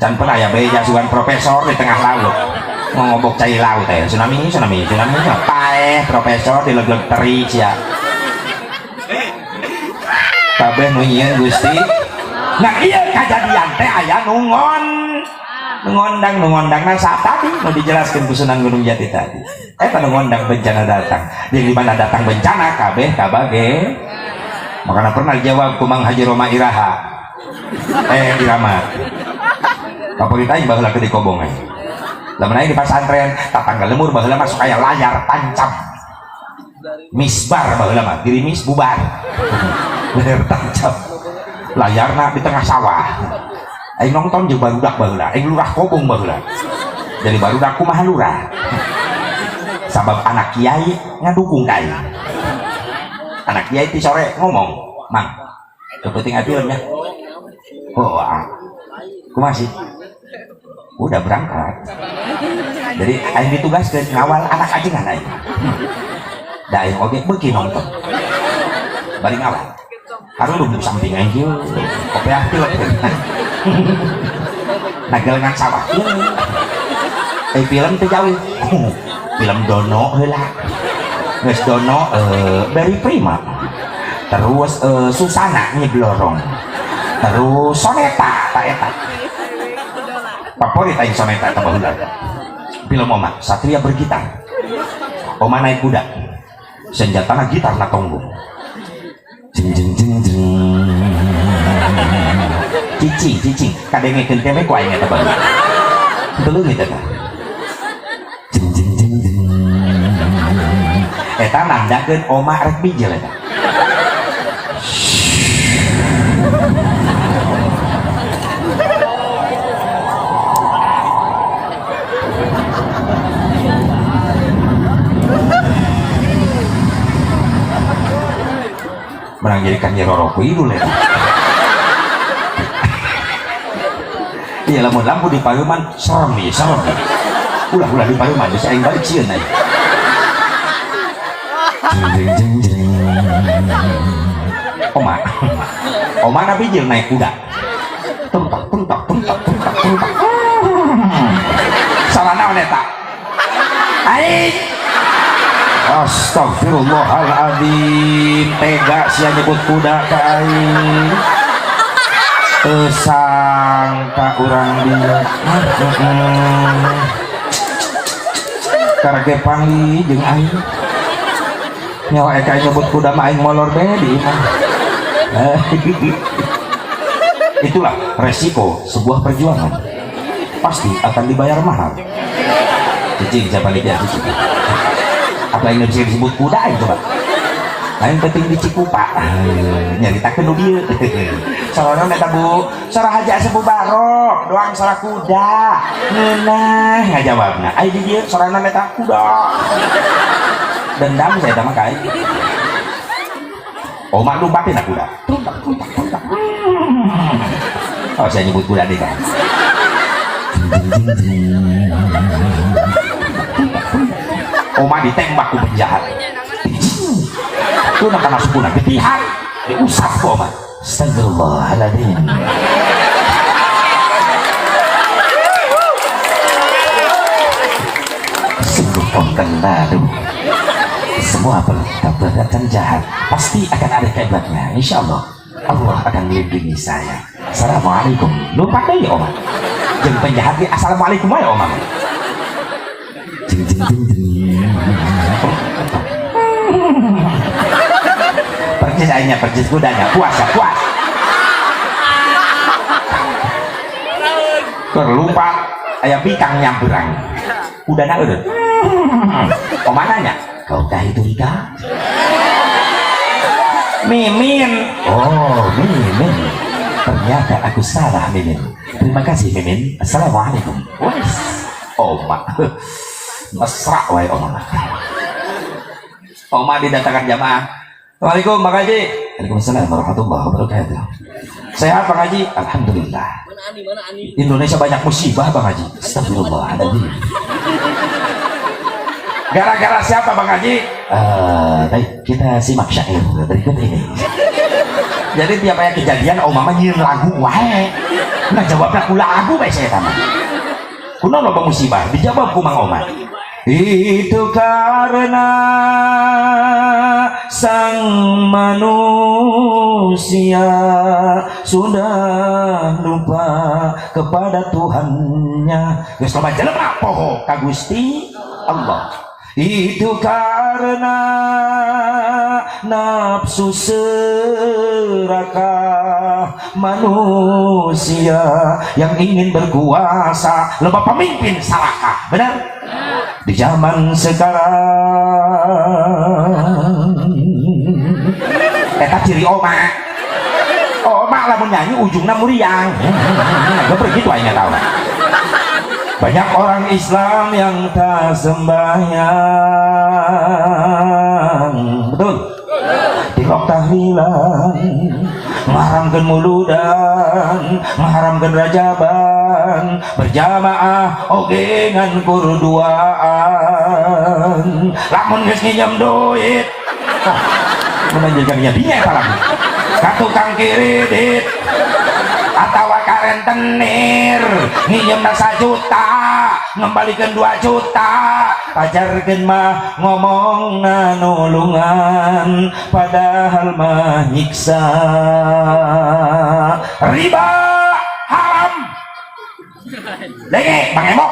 can pernah aya beja sugan profesor di tengah laut ngobok cai laut teh tsunami paeh profesor di legleg teri sia kabeh nu nyieun Gusti nah ieu kajadian teh aya nu ngondang saat tadi mau dijelaskan ku Sunan Gunung Jati tadi eta nu ngondang bencana datang di mana datang bencana kabeh kabage makanya pernah dijawab ku Mang Haji Roma Iraha Irama paperitah baheula ke di Kobongan lamun aya di pasantren tatangga lemur baheula masuk aya layar tancap misbar baheula mah dirimis bubar layar tancap layarna di tengah sawah aing nonton jeung barudak baheula aing lurah Kobong baheula jadi baru aku mah lurah sabab anak kiai ngadukung kai anak kiai ti sore ngomong mang kepenting filmnya oh aku masih udah berangkat jadi aing ditugaskan ngawal anak ajengan aing da aing oge beuki nonton bari ngawal harus lu samping aing kieu kopiah pilek nagelengan sawah film teh jauh film Dono heula geus Dono Barry Prima terus Susana Nyiblorong terus Soneta tak eta favorit aing Soneta eta baheula film Oma Satria bergitar Oma naik kuda senjatana gitar na tonggo jeng jeng jeng jeng cicing kadengekeun teh ku aing eta baheula teuleung eta jeng jeng jeng jeng eta nandakeun Oma rek bijil eta menang jadikan Nyiroro Kuidul ya iya lampu di payuman serem nih ulah di payuman bisa yang balik sieun aja Oma nabi jil naik kuda tuntak salah naon eta aing astagfirullahaladzim tega sia nyebut kuda ka aing sangka urang dia karage pangli jeung aing nyawa eka nyebut kuda mah aing molor bedi mah itulah resiko sebuah perjuangan pasti akan dibayar mahal cicing siapa nih dia cicing apa yang bisa disebut kuda itu coba lain penting di Cikupa nyaritakeun nu dieu sarono eta Bu sarah haja sebu barok doang sarah kuda ngeunah ngajawabna ai di dieu sarana eta kuda dendam saya sama kai Oma numpatin kuda tuntak oh saya nyebut kuda deh kan Oma ditembak ku penjahat itu nak masuk kuna ketihan diusap ku Oma astagfirullahaladzim sungguh konten baru semua perbuatan jahat pasti akan ada hebatnya insyaallah Allah akan melindungi saya assalamualaikum lupa deh ya Oma jeung penjahat di assalamualaikum ya Oma percis airnya percis kudanya puas terlupa ayam bikang nyamperang kudana udah Oma nanya kau dah itu Ika Mimin oh Mimin ternyata aku salah Mimin terima kasih Mimin assalamualaikum wes Oma mesra wae Oma didatangkan jamaah Assalamualaikum Pak Haji Waalaikumsalam warahmatullahi wabarakatuh sehat Pak Haji alhamdulillah Indonesia banyak musibah Pak Haji astagfirullahaladzim gara-gara siapa Bang Haji? Baik kita simak syair berikut ini jadi tiap ayat kejadian Oma nyiun lagu wae nah jawabnya ku lagu baik saya tanya kuno loba musibah dijawab ku Mang Oma itu karena sang manusia sudah lupa kepada Tuhannya geus loba jelema poho ka Gusti Allah itu karena nafsu serakah manusia yang ingin berkuasa loba pemimpin salahkah benar di zaman sekarang eta ciri Oma lamun nyanyi ujungna muriang gak pergi tuh aja tau Banyak orang Islam yang tak sembahyang, betul? Tilok tahlilan, mengharamkan muludan, mengharamkan rajaban, berjamaah oge ngan kurduaan, lamun geus nginjem duit, menanjakannya dia kalah, katukang kiridit, atau karentenir, nginjem 1 juta, ngembalikan 2 juta, pajarkeun mah ngomong nulungan, padahal mah nyiksa. Riba haram. Lagi Bang Emok.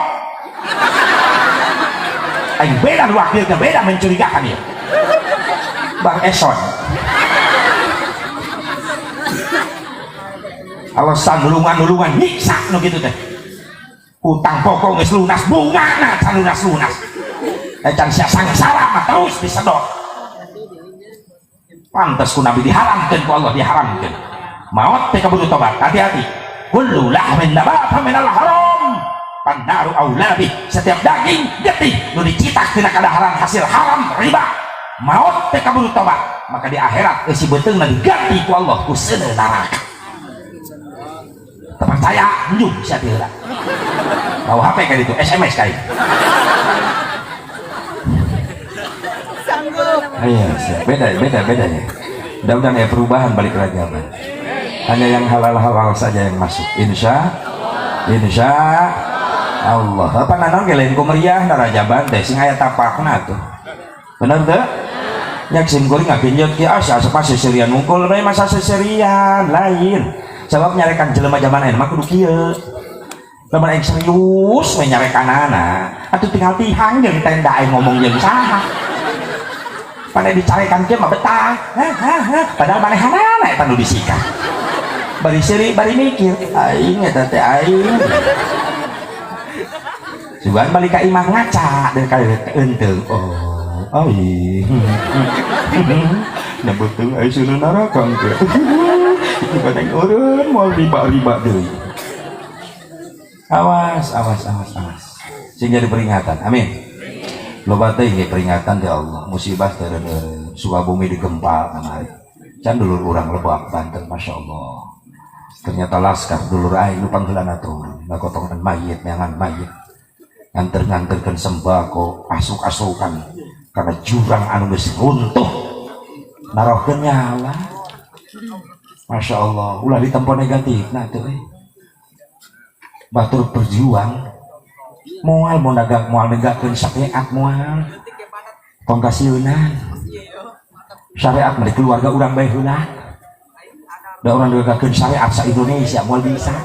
Aing beda wakilnya, beda mencurigakan ya. Bang Eson. Alasan nulungan nyiksa no gitu teh. Utang pokok geus lunas, bungana can lunas. Can sia sangsara mah terus disedot. Pantes ku Nabi diharamkeun ku Allah, diharamkeun. Maot teh kudu tobat, hati-hati. Kullu lahmin nabata minal haram. Pandaru aulabi, setiap daging getih nu dicitakeun kana haram hasil haram riba. Maot teh kudu tobat, maka di akhirat si beuteungna diganti ku Allah ku seuneu neraka. Percaya njung sia teh heula. Bawa HP ka ditu, SMS kali. Iya, beda ya. Mudah-mudahan ya perubahan balik rajaban. Hanya yang halal saja yang masuk. Insya Allah. Apa nanon ge lain ku meriah na rajaban teh sing aya tapakna tuh. Bener teu? Nya sim kuring ngagenjot ki asa seserian mungkul bae masa seserian lain. Sebab nyarekan jelema zaman ayeuna mah kudu kieu. Lamun aing serius we nyarekanana, atuh tinggal tihang jeung tenda aing ngomong jeung saha. Pada dicarekan kieu mah betah. Padahal manehanana eta nu disikah. Bari seuri bari mikir, aing eta teh aing. Sugan balik ka imah ngaca dan kali eunteu. Oh, iya. Nah betul aing suruh neraka engke. Kadang orang mau riba deui. Awas. Sehingga diperingatan. Amin. Loba teh ge peringatan ti Allah. Musibah teh Sukabumi digempa kamari. Can dulur urang Lebak Banten, masyaallah. Ternyata laskar dulur aing nu pangheulana turun, ngakotongan mayit, neangan mayit. Nganter-nganterkeun sembako, asuk-asukan karena jurang anu geus runtuh. Narohkeun nyawa. Masya Allah, ulah ditempo negatif nah tuh batur berjuang moal negakeun syariat moal tong kasieunan syariat dari keluarga urang bae heula da urang negakeun syariat sa Indonesia moal bisa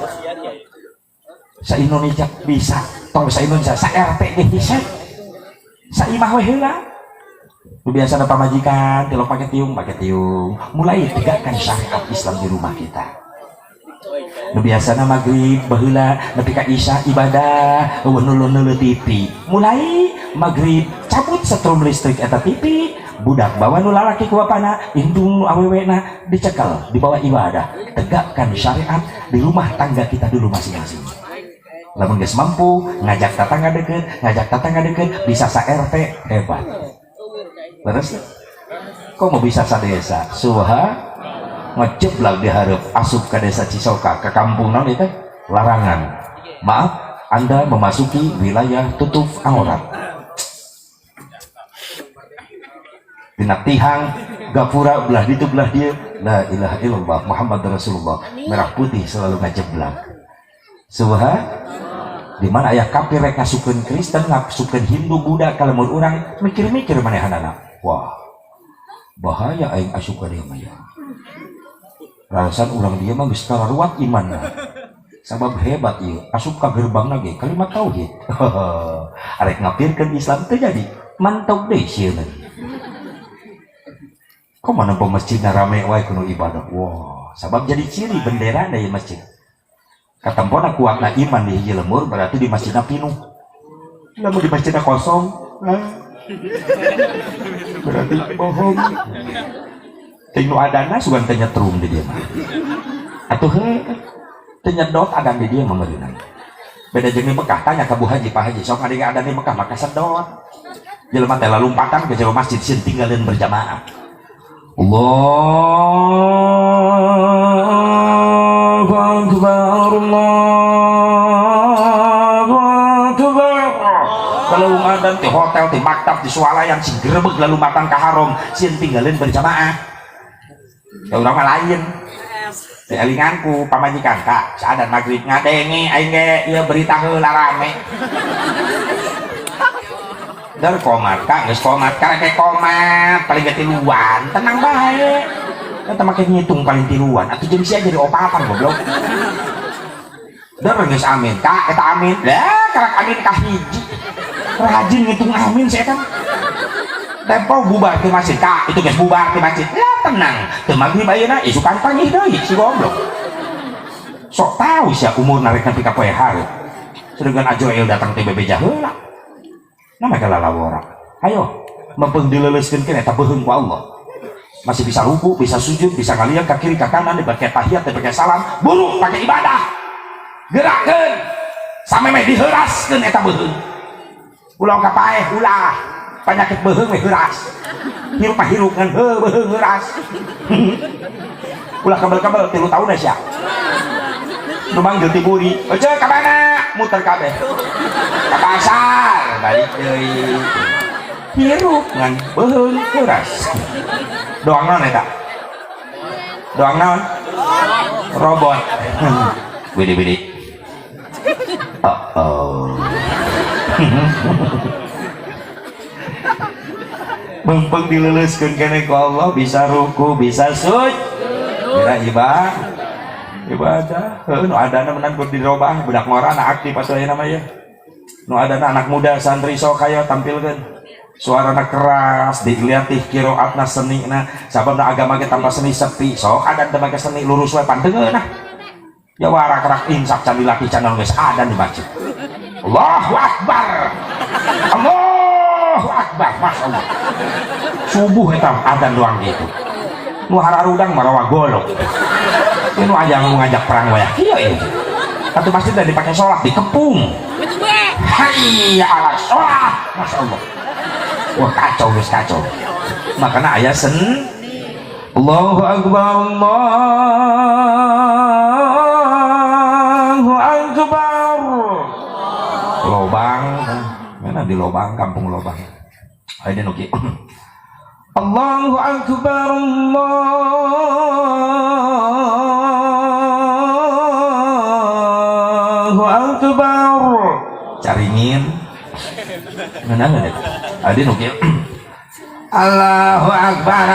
sa Indonesia bisa tong sa Indonesia sa RT ge bisa sa imah we heula. Biasanya pamajikan, tilok pakai tiung, mulai tegakkan syariat Islam di rumah kita. Biasanya maghrib, baheula, nepi ka isya ibadah, nulu TV. Mulai maghrib, cabut setrum listrik eta TV, budak bawa nu lalaki ku bapana, indung nu awewena dicekel, dibawa ibadah. Tegakkan syariat di rumah tangga kita dulu masing-masing. Lamun geus mampu, ngajak tetangga deket, bisa sa RT hebat. Terus kok mau bisa sa desa ngejeblak diharap asup ke desa Cisoka ke kampung naon itu larangan. Maaf, Anda memasuki wilayah tutup aurat. Dina tihang gapura belah ditu belah dia, la ilaha illallah Muhammad Rasulullah, merah putih selalu ngajeblak. Di mana ayah kafir rek ngasukeun Kristen, ngasukeun Hindu, Buddha, kalau mun urang mikir-mikir manehanana. Wah, bahaya aing asup ka dieu mah ya. Rasan urang dia mah geus kararuat imanna. Sabab hebat ieu, asup ka gerbangna ge kalimat tauhid. Arek ngapirkeun Islam teh jadi mantau deui sieun. Kok mana masjidna rame wae kudu ibadah. Wah, sabab jadi ciri bendera da ieu masjid. Katempona kuatna iman di hiji lemur berarti di masjidna pinuh. Lamun di masjidna kosong, berarti bohong. Ting nu adana sugan teh nyetrum di dieu mah. Atuh he teh nyedot adan di dieu mah meureunan. beda jeung di Mekah. Tanya ke Bu Haji, Pak Haji sok ada di Mekah maka sedot jelema teh lalumpatan ke jero masjid sieun tinggalin berjamaah. Allahu Akbar, Allahu Akbar. Kalau ngadan di hotel, di maktab, di swalayan sing grebeg lalumpatan ka haram sieun tinggalin berjamaah. Ya urang mah lain. Di elinganku pamajikan Kak, saadan maghrib ngadenge aing ge ieu berita heula rame. Dar komat Kak, geus komat karek komat paling tiluan, tenang bae. Eta make ngitung paling tiluan, atuh jeung sia jadi opatan goblok. Dar geus amin Kak, eta amin. Lah karek amin ka hiji. Rajin ngitung amin saya kan. Tempo bubar ke masjid Kak, itu geus bubar ke masjid. Lah tenang, teu maghrib ayeuna isukan panggih deui si goblok. Sok tahu sia umur narek nepi ka poe hari. Sedangkan Ajoel datang teh bebeja heula. Nama kala lawora. Ayo, mempeng dileleskeun keneh eta beuheung ku Allah. Masih bisa ruku, bisa sujud, bisa ngalian ka kiri ka kanan, dipake tahiyat, dipake salam, buru pakai ibadah. Gerakkeun. Sampai meh diheuraskeun eta beuheung. Ulah ka paeh ulah. Penyakit beuheung we heuras. Hirup mah hirup ngan beuheung heuras. Ulah kabel-kabel 3 tahun sia. Nu manggil ti buri, "Ece ka mana?" Muter kabeh. Ka pasar, balik deui. Hirup ngan beuheung heuras. Doang naon eta? Doang naon? Robot. Widi-widi. Mempeng dileleskeun keneh ku Allah, bisa ruku, bisa sujud. Kira ibadah. Nu adana menan kudu dirobah, budak ngorana aktif atuh ayeuna mah ya. Nu adana anak muda santri sok hayo tampilkeun. Suarana keras, dilihatih qiraatna senina, sababna agama ge tanpa seni sepi. Sok adan teu make seni lurus we panteungeunah. Ya warak-rak imsak can dilatih can geus adan di masjid. Allahu Akbar. Allahu Akbar, masyaallah. Subuh eta adan doang gitu. Nu hararudang marawa golok. Nu aya ngajak perang wae. Kieu ieu. Atuh masjid teh dipake salat dikepung. Hayya 'alas shalah. Masyaallah. Wah kacau geus kacau. Makana aya Allahu Akbar, Allahu Akbar. Lobang, mana di lobang, kampung lobang. Ayo nuki. Allahu Akbar, Allahu Akbar. Caringin. Mana ada? Ada nuki. Allahu Akbar,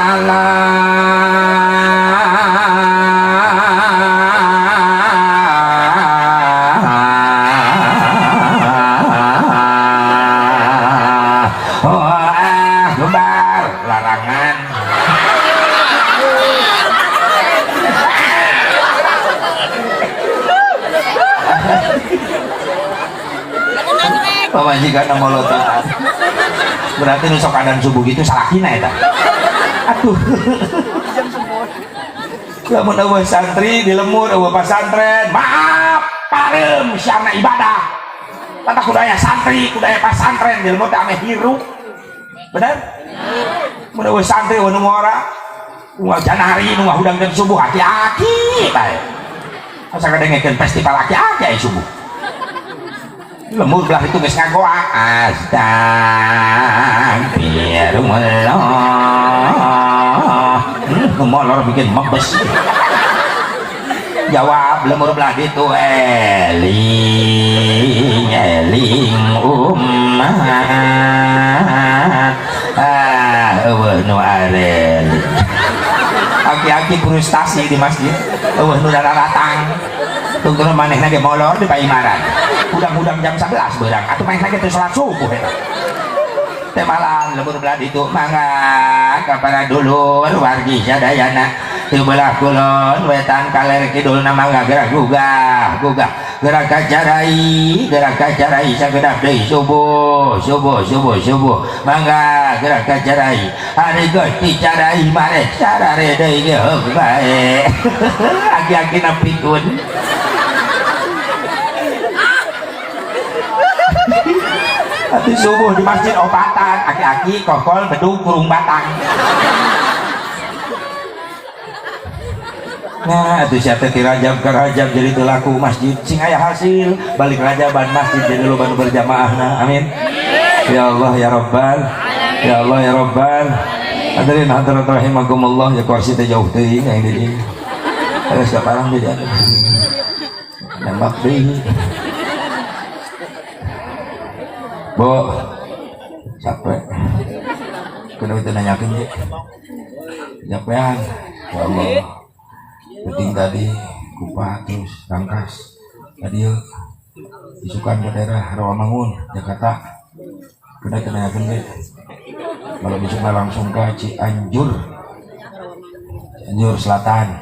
larangan. Pamajikan molototan. Berarti nusok adan subuh gitu salakina eta. Atuh. Lamun eueuh santri di lemur eueuh pasantren, maaf, parem siarna ibadah. Tata kudaya santri, kudaya pasantren di lemur teh ame hirup. Bener? Mun eueuh santri eueuh nu ngora, unggal janari nu ngahudang dan subuh aki-aki bae. Asa kadengekeun festival aki-aki aya subuh. Lemur belah itu geus ngagoa astagfirullah. Molor bikin mebes. Jawab lemur belah itu eling ummah. Eueuh nu arel. Aki-aki frustasi di masjid. Eueuh nu datang. Tunggu manehna ge molor di paimaran. Udang-udang jam 11 beurang atuh main lagi teh salat subuh eta. Teh malam lembur belah itu mangga ka para dulur wargi sadayana teu belah kulon wetan kaler kidulna mangga gerak gugah gerak kacarai sagedap deui subuh mangga gerak kacarai hari geus carai mare sarare deui ge heug bae. Aki-akina pikun Atuh subuh di masjid obatan aki-aki kokol bedug kurung batang. Nah itu siapa ti rajab ke rajab jadi telaku masjid sing aya hasil balik rajaban masjid jadi loba nu berjamaahna amin ya Allah ya Rabbal ya Allah ya Rabbal. Hadirin hadirat rahimakumullah ya kursi teh jauh teuing yang di terus ka parang jadi nembak deui bo capek kudu itu nanyakeun ge capean ya Allah penting tadi kupat terus rangkas tadi yuk isukan ke daerah Rawamangun Jakarta kena yakin deh kalau besok langsung ke Cianjur Selatan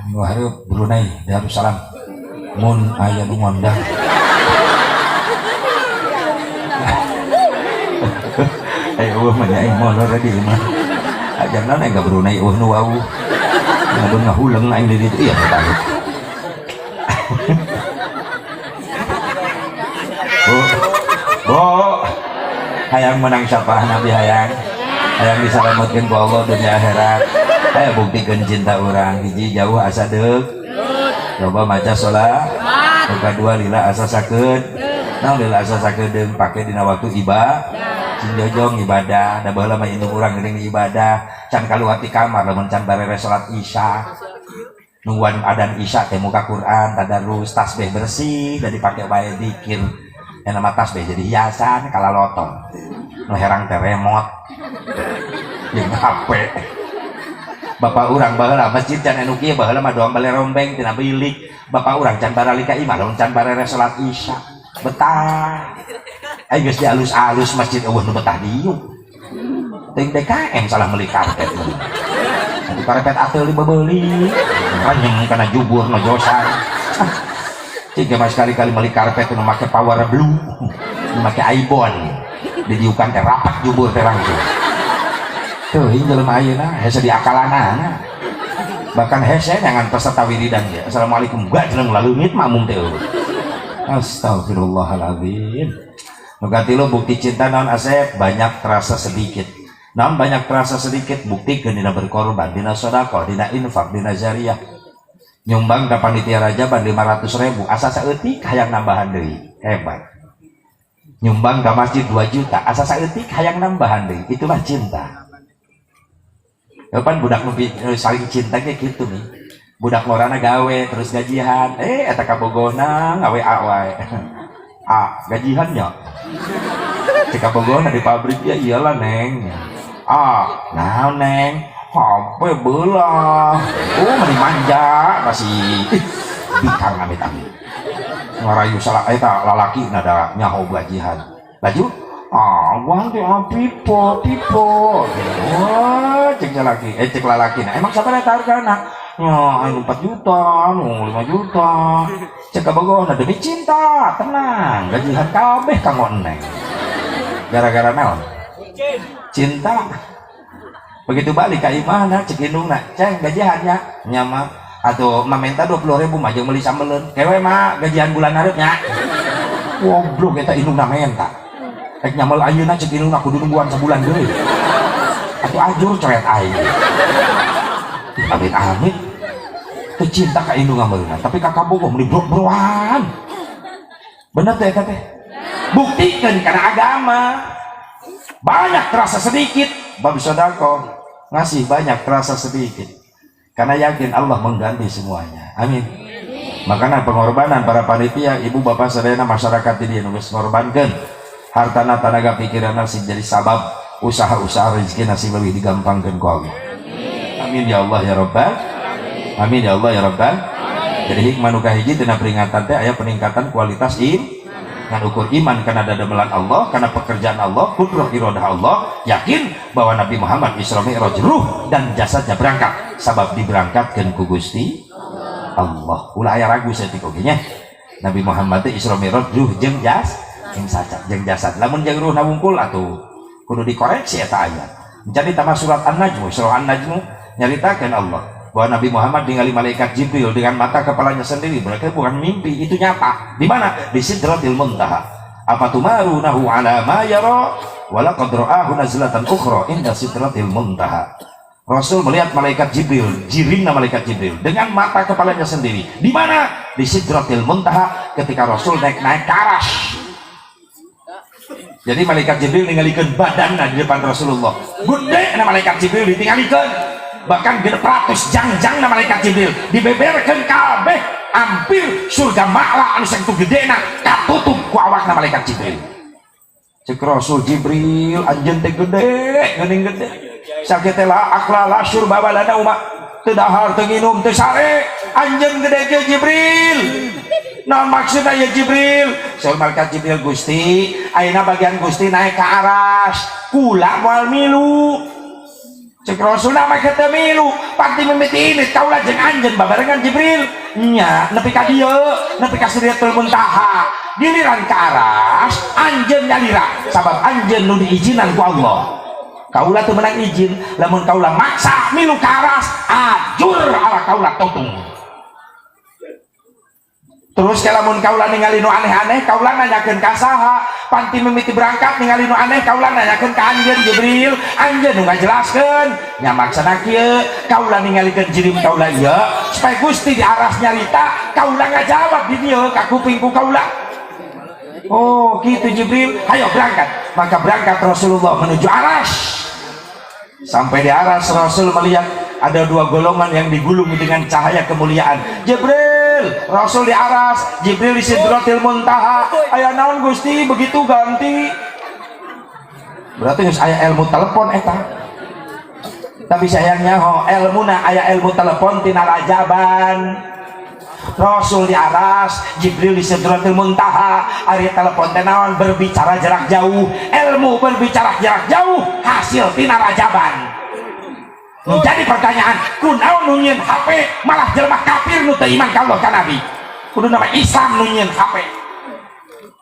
minggu hari Brunei Darussalam mun aya nu ngondang manya molor tadi mah ajarna enggak Brunei nu wau ngadon ngahuleng aing di ditu iya tahu. Bo hayang menang syafaat Nabi hayang disalametkeun ku Allah dunia akhirat. Aya buktikeun cinta urang hiji jauh asa deuk coba maca salat nu kadua lila asa sakeud naon lila asa sakeud pake dina waktu jojong ibadah da baheula mah indung urang geuning ibadah can kaluar ti kamar lamun can barere salat isya nungguan adzan isya teh muka Quran tadarus tasbih bersih da dipake bae zikir yang nama tasbih jadi hiasan kalaloton nu herang teh remote jeung HP bapak urang baheula masjid can anu kieu baheula mah doang bale rombeng tina bilik bapak urang can barali ka imah lamun can barere salat isya betah ayo geus dialus-alus masjid eueuh nu betah dieu teuing DKM salah meuli karpet di karpet ateul dibebeuli ranyeng kana jubur nu josan jika mas kali-kali meuli karpet nu make power blue nu make ibon didiukan teh rapat jubur teh langsung teuing jelema ayeuna hese diakalanana bahkan hese nyangan peserta wiridan ya assalamualaikum gak jeleng laleumit makmum teh astagfirullahaladzim. Nugati lo bukti cinta non Asep banyak terasa sedikit non banyak terasa sedikit bukti dina berkorban dina sodako dina infak dina jariyah nyumbang ke panitia rajaban 500.000 asa saeutik hayang nambahan deui hebat nyumbang ke masjid 2 juta asa saeutik hayang nambahan deui itulah cinta kapan budak nu saling cinta kayak gitu nih budak lorana gawe terus gajian eta kabogona gawe wae gajian nya cek kabogona di pabrik ya iyalah neng naon neng HP belah meni manja masih bikang amit-amit ngarayu salah eta lalaki nada nyaho gajian laju gua teh tipe wah cek lalaki emang sabaraha hargana ya 4 juta 5 juta cek kabogona demi cinta tenang gajian kabeh kanggo neng gara-gara naon cinta begitu balik ka imahna cek indungna ceng gajiannya nyama atau mamenta 20.000 mah jeung meuli sambeleun kewe mah gajian bulan hareupnya goblok eta indungna menta rek nyamel ayeuna cek indungna kudu nungguan sabulan deui atuh ajur coret aing amit-amit teu cinta ka indung ameuna tapi ka kabogoh meuli brok-broan bener teh eta teh buktikeun kana agama banyak terasa sedikit bab sedekah ngasih banyak terasa sedikit karena yakin Allah mengganti semuanya amin makanya pengorbanan para panitia ibu bapak sadayana masyarakat ini nu geus ngorbankeun hartana tenaga pikiran sing jadi sabab usaha-usaha rezeki nasi lebih digampangkeun ku Allah amin ya Allah ya Rabbal amin ya Allah ya Rabbal jadi hikmah nu kahiji tina peringatan teh aya peningkatan kualitas kan ukur iman karena ada damelan Allah karena pekerjaan Allah kudrah iradah Allah yakin bahwa Nabi Muhammad Isra Mi'raj ruh dan jasadnya berangkat sabab diberangkatkeun ku Gusti Allah ulah aya ragu saeutik oge nya Nabi Muhammad teh Isra Mi'raj ruh jeung jasad lamun jeung ruh wungkul atuh kudu dikoreksi eta ayat jadi tamah surat An-Najm surah An-Najm nyaritakeun Allah bahwa Nabi Muhammad ningali malaikat Jibril dengan mata kepalanya sendiri berarti bukan mimpi itu nyata di mana di Sidratil Muntaha afatumarunahu ala ma yara wa laqad ra'ahu nazlatan ukhra inda sidratil muntaha. Rasul melihat malaikat Jibril, jirimna malaikat Jibril dengan mata kepalanya sendiri. Di mana? Di sidratil muntaha, ketika Rasul naik ke aras. Jadi malaikat Jibril ningalikeun badanna di depan Rasulullah. Gede na malaikat Jibril ditinggalikeun. Bahkan genep ratus jangjang na malaikat Jibril dibeberkeun kabeh, hampir surga ma'la anu sakitu gedena katutup ku awakna malaikat Jibril. Cek Rasul Jibril anjeun teh gede, geuning gede. Sakitu lah aklala surba balana umat teu dahar teu nginum teu sare, anjeun gede ge Jibril. Nah maksudnya ya Jibril, soal malaikat Jibril Gusti, ayeuna bagian Gusti naik ke aras, kula moal milu. Cek Rasul nama kita milu, pasti mimiti ini kaulah jeung anjeun babarengan Jibril. Nya nepi ka dieu, nepi ka Sidratul Muntaha. Giliran ke aras, anjeun nyalira, sabab anjeun nu diizinan ku Allah. Kaulah teu menang izin, lamun kaulah maksa milu ke aras, ajur ala kaulah totung. Terus kalamun kaulah ningali nu aneh-aneh, kaulah nanyakeun ka saha? Panti mimiti berangkat ningali nu aneh, kaulah nanyakeun ka anjeun Jibril, anjeun nu ngajelaskeun. Nya maksana kieu, kaulah ningalikeun jirim kaulah ieu, supaya Gusti di aras nyarita, kaulah ngajawab di dieu ka kupingku kaulah. Oh, gitu Jibril. Hayo berangkat. Maka berangkat Rasulullah menuju aras. Sampai di aras Rasul melihat ada dua golongan yang digulung dengan cahaya kemuliaan. Jibril, Rasul di aras, Jibril di Sidratil Muntaha. Aya naon Gusti begitu ganti? Berarti geus aya ilmu telepon eta. Tapi sayangnya ilmuna aya ilmu telepon tina rajaban. Rasul di aras, Jibril di Sidratil Muntaha. Ari telepon teh naon berbicara jarak jauh, ilmu berbicara jarak jauh hasil tina rajaban. Jadi pertanyaan, kunaon nu nyieun HP malah jelema kafir nu teu iman ka Allah ka Nabi. Kudu nama Islam nu nyieun HP.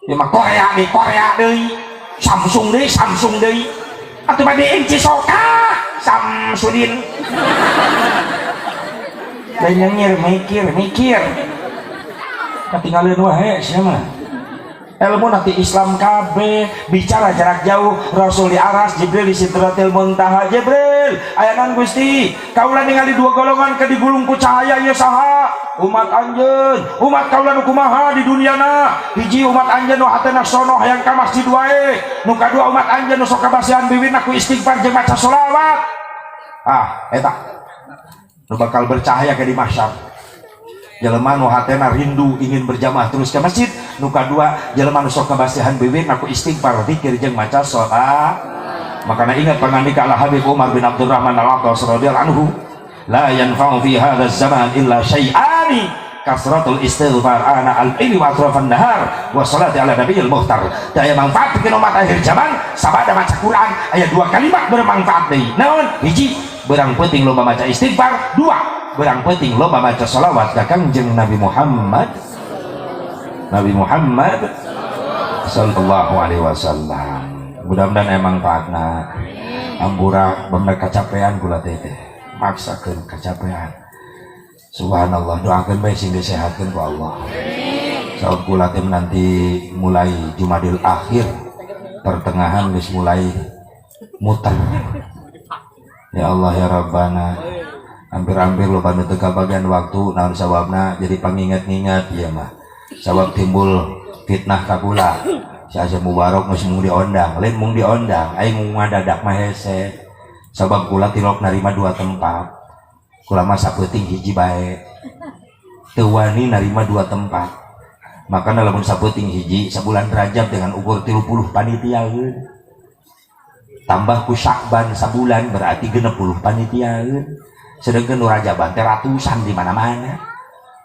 Ieu mah Korea deui, Korea deui. Samsung deui, Samsung deui. Atuh mah di Cisoka, Samsudin. Lain nyengir, mikir. Ketinggalan wae sia mah. Ilmu nanti Islam KB bicara jarak jauh. Rasul di aras, Jibril di Sidratil Muntaha. Jibril, aya naon Gusti? Kaulah ningali dua golongan ke digulung ku cahaya ieu saha? Umat anjeun, umat kaulah nu kumaha di duniana? Hiji umat anjeun nu hatena sono hayang ka masjid wae. Nu kadua umat anjeun nu sok kabasihan biwirna ku istighfar jeung maca sholawat. Ah, eta nu bakal bercahaya ke di mahsyar. Jelema nu hatena rindu ingin berjamaah terus ke masjid. Nu kadua jelema nu sok kabasihan bibir aku istighfar zikir jeung maca sholawat. Makana ingat pangandika Allah Habib Umar bin Abdurrahman Al-Attas radhiyallahu anhu, la yanfa'u fi hadzal zaman illa syai'ani kasratul istighfar ana al-ilmi wa atrafan nahar wa salati ala nabiyil muhtar. Daya manfaat bikin umat akhir zaman sabada maca Quran aya dua kalimat bermanfaat deui. Naon? Hiji, berang penting loba maca istighfar. Dua, berang penting loba maca sholawat ka Kangjeng Nabi Muhammad sallallahu alaihi wasallam. Mudah-mudahan emang manfaatna. Ampura bener kacapean kula teh maksakeun kacapean. Subhanallah, doakeun bae sing disehatkeun ku Allah. Saur kula teh nanti mulai Jumadil Akhir pertengahan geus mulai muter. Ya Allah ya Rabbana, hampir-hampir lo bantu teka bagian waktu naon sababna jadi panginget-inget ya mah. Sabab timbul fitnah kakula. Si Asyam Mubarok geus mung diondang, lain mung diondang, aing mung ngadadak mah hese. Sabab kula tilok narima dua tempat. Kula mah sapeuting hiji bae. Teu wani narima dua tempat. Maka lamun sapeuting hiji sabulan Rajab dengan ukur 30 panitiaeun. Tambah ku Syakban sabulan berarti 60 panitiaeun. Sedangkan nu Rajaban teh ratusan di mana-mana.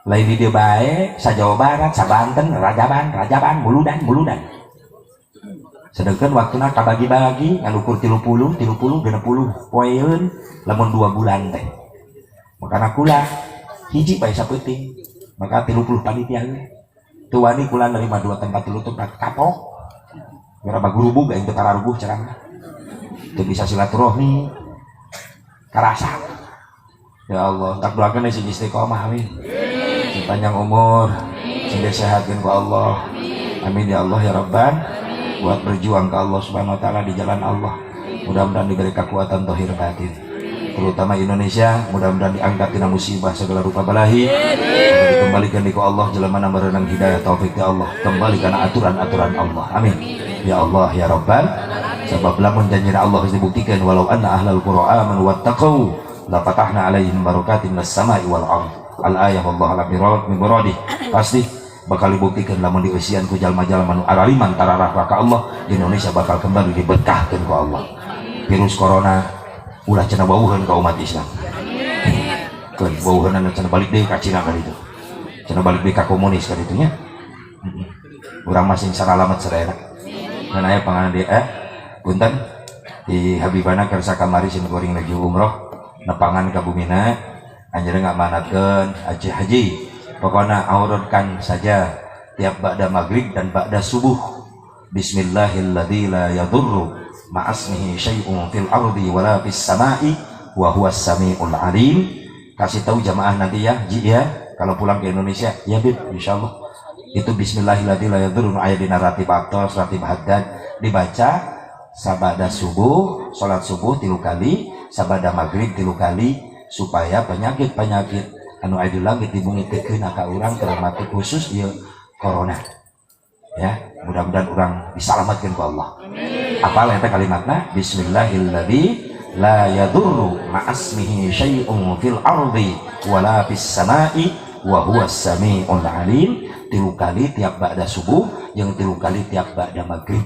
Lain di dieu bae sa Jawa Barat, sa Banten, Rajaban, muludan. Sedangkan waktuna kabagi-bagi ngan ukur 30, 60 poeun lamun 2 bulan teh. Makana kula hiji bae sapeuting. Maka 30 panitia we. Teu wani kula nerima 2 tempat 3 tempat kapok. Berapa gurubug aing teu tararubuh ceramah. Teu bisa silaturahmi. Karasa. Ya Allah, tak doakeun sing istiqomah amin. Sing panjang umur, sing disehatkeun ku Allah. Amin ya Allah ya Rabban. Buat berjuang ke Allah Subhanahu wa taala di jalan Allah. Mudah-mudahan diberi kekuatan zahir batin. Terutama Indonesia, mudah-mudahan diangkat tina musibah segala rupa balahi. Dikembalikan di Allah jelema berenang hidayah taufik ya Allah. Kembalikan aturan-aturan Allah. Amin. Ya Allah ya Rabban. Sebab lamun janjina Allah dibuktikan walau anna ahlal qura amanu wattaqau la fatahna alaihim barakatin minas samai wal ardh. Al-ayah wallahu a'lam bi pasti bakal dibuktikan lamun diusian ku jalma-jalma nu araliman tararah ka Allah, Indonesia bakal kembali diberkahkeun ku Allah. Virus corona ulah cenah bauheun ka umat Islam. Keun bauheunna cenah balik deui ka Cina ka ditu. Cenah balik deui ka komunis ka ditu nya. Urang masing saralamet sadayana. Dan aya panganan dia punten di Habibana kersa kamari sinu goreng lagi umroh nepangan ka bumina anjeun ngamanatkeun haji. Pokoknya auratkan saja tiap ba'da maghrib dan ba'da subuh bismillahilladzi la yadurru ma'asmihi syai'un fil ardi wala fis sama'i wa huwas samiul alim. Kasih tahu jamaah nanti ya Ji ya kalau pulang ke Indonesia ya Bib insyaallah itu bismillahilladzi la yadurru ayat dina ratib atos ratib haddad dibaca sabada subuh salat subuh 3 kali sabada maghrib 3 kali supaya penyakit-penyakit anu aya di langit dibungikeun ka urang termasuk khusus ieu corona ya mudah-mudahan urang disalamatkeun ku Allah. Apal eta kalimatna bismillahilladzi la yadurru ma'asmihi syai'un fil ardi wala fis sama'i wa huwas samiul alim 3 kali tiap ba'da subuh jeung 3 kali tiap ba'da maghrib.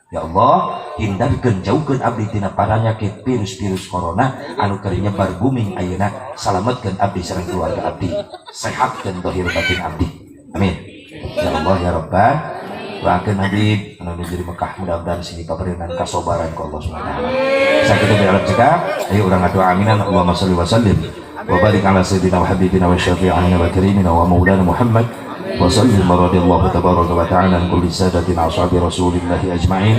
Ya Allah, hindarkeun jauhkeun abdi tina paranyakit virus-virus corona anu keur nyebar booming ayeuna. Salametkeun abdi sareng keluarga abdi. Sehatkeun zahir batin abdi. Amin. Ya Allah ya Rabbana. Doakeun Habib anu nuju di Mekah mudah-mudahan sini paberenan kasobaran ku Allah Subhanahu wa taala. Sakitu di alam cekap, ayo urang atuh aminan Allahumma shalli wa sallim wa barik ala sayyidina wa habibina wa syafi'ina wa karimina wa maulana Muhammad. وسلم رضي الله تبارك وتعالى عن كل سادتنا أصحاب رسول الله أجمعين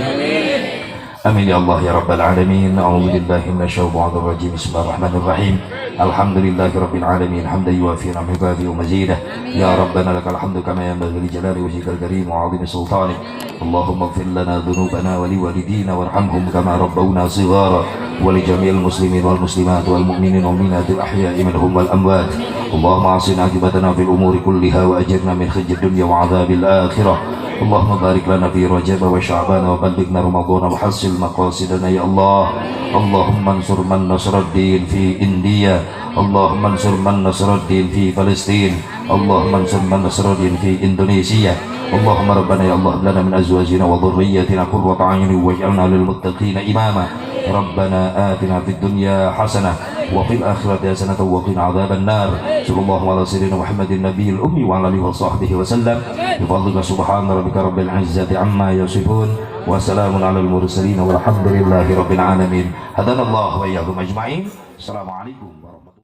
آمين يا الله يا رب العالمين. أعوذ بالله من الشيطان الرجيم. بسم الله الرحمن الرحيم. الحمد لله رب العالمين حمدا يوافي نعم عباده ومزيده. يا ربنا لك الحمد كما ينبغي لجلال وجهك الكريم وعظيم سلطانك. اللهم اغفر لنا ذنوبنا ولوالدينا وارحمهم كما ربونا صغارا ولجميع المسلمين والمسلمات والمؤمنين والمؤمنات الأحياء منهم والأموات. اللهم اعصنا عاقبتنا في الأمور كلها وأجرنا من خزي الدنيا وعذاب الآخرة. اللهم بارك لنا في رجب وشعبان وبلغنا رمضان وحسن مقاصدنا يا الله. اللهم انصر من نصر الدين في إنديا. اللهم انصر من نصر الدين في فلسطين. اللهم انصر من نصر الدين في إندونيسيا. اللهم ربنا يا الله لنا من أزواجنا وذريتنا قرة أعين واجعلنا للمتقين إماما. ربنا آتنا في الدنيا حسنة وفي الآخرة حسنة وقنا عذاب النار. صلى الله على سيدنا محمد النبي الأمي وعلى آله وصحبه وسلم. بفضلك سبحان ربك رب العزة عما يصفون وسلام على المرسلين والحمد لله رب العالمين. هدانا الله وإياكم أجمعين. السلام عليكم.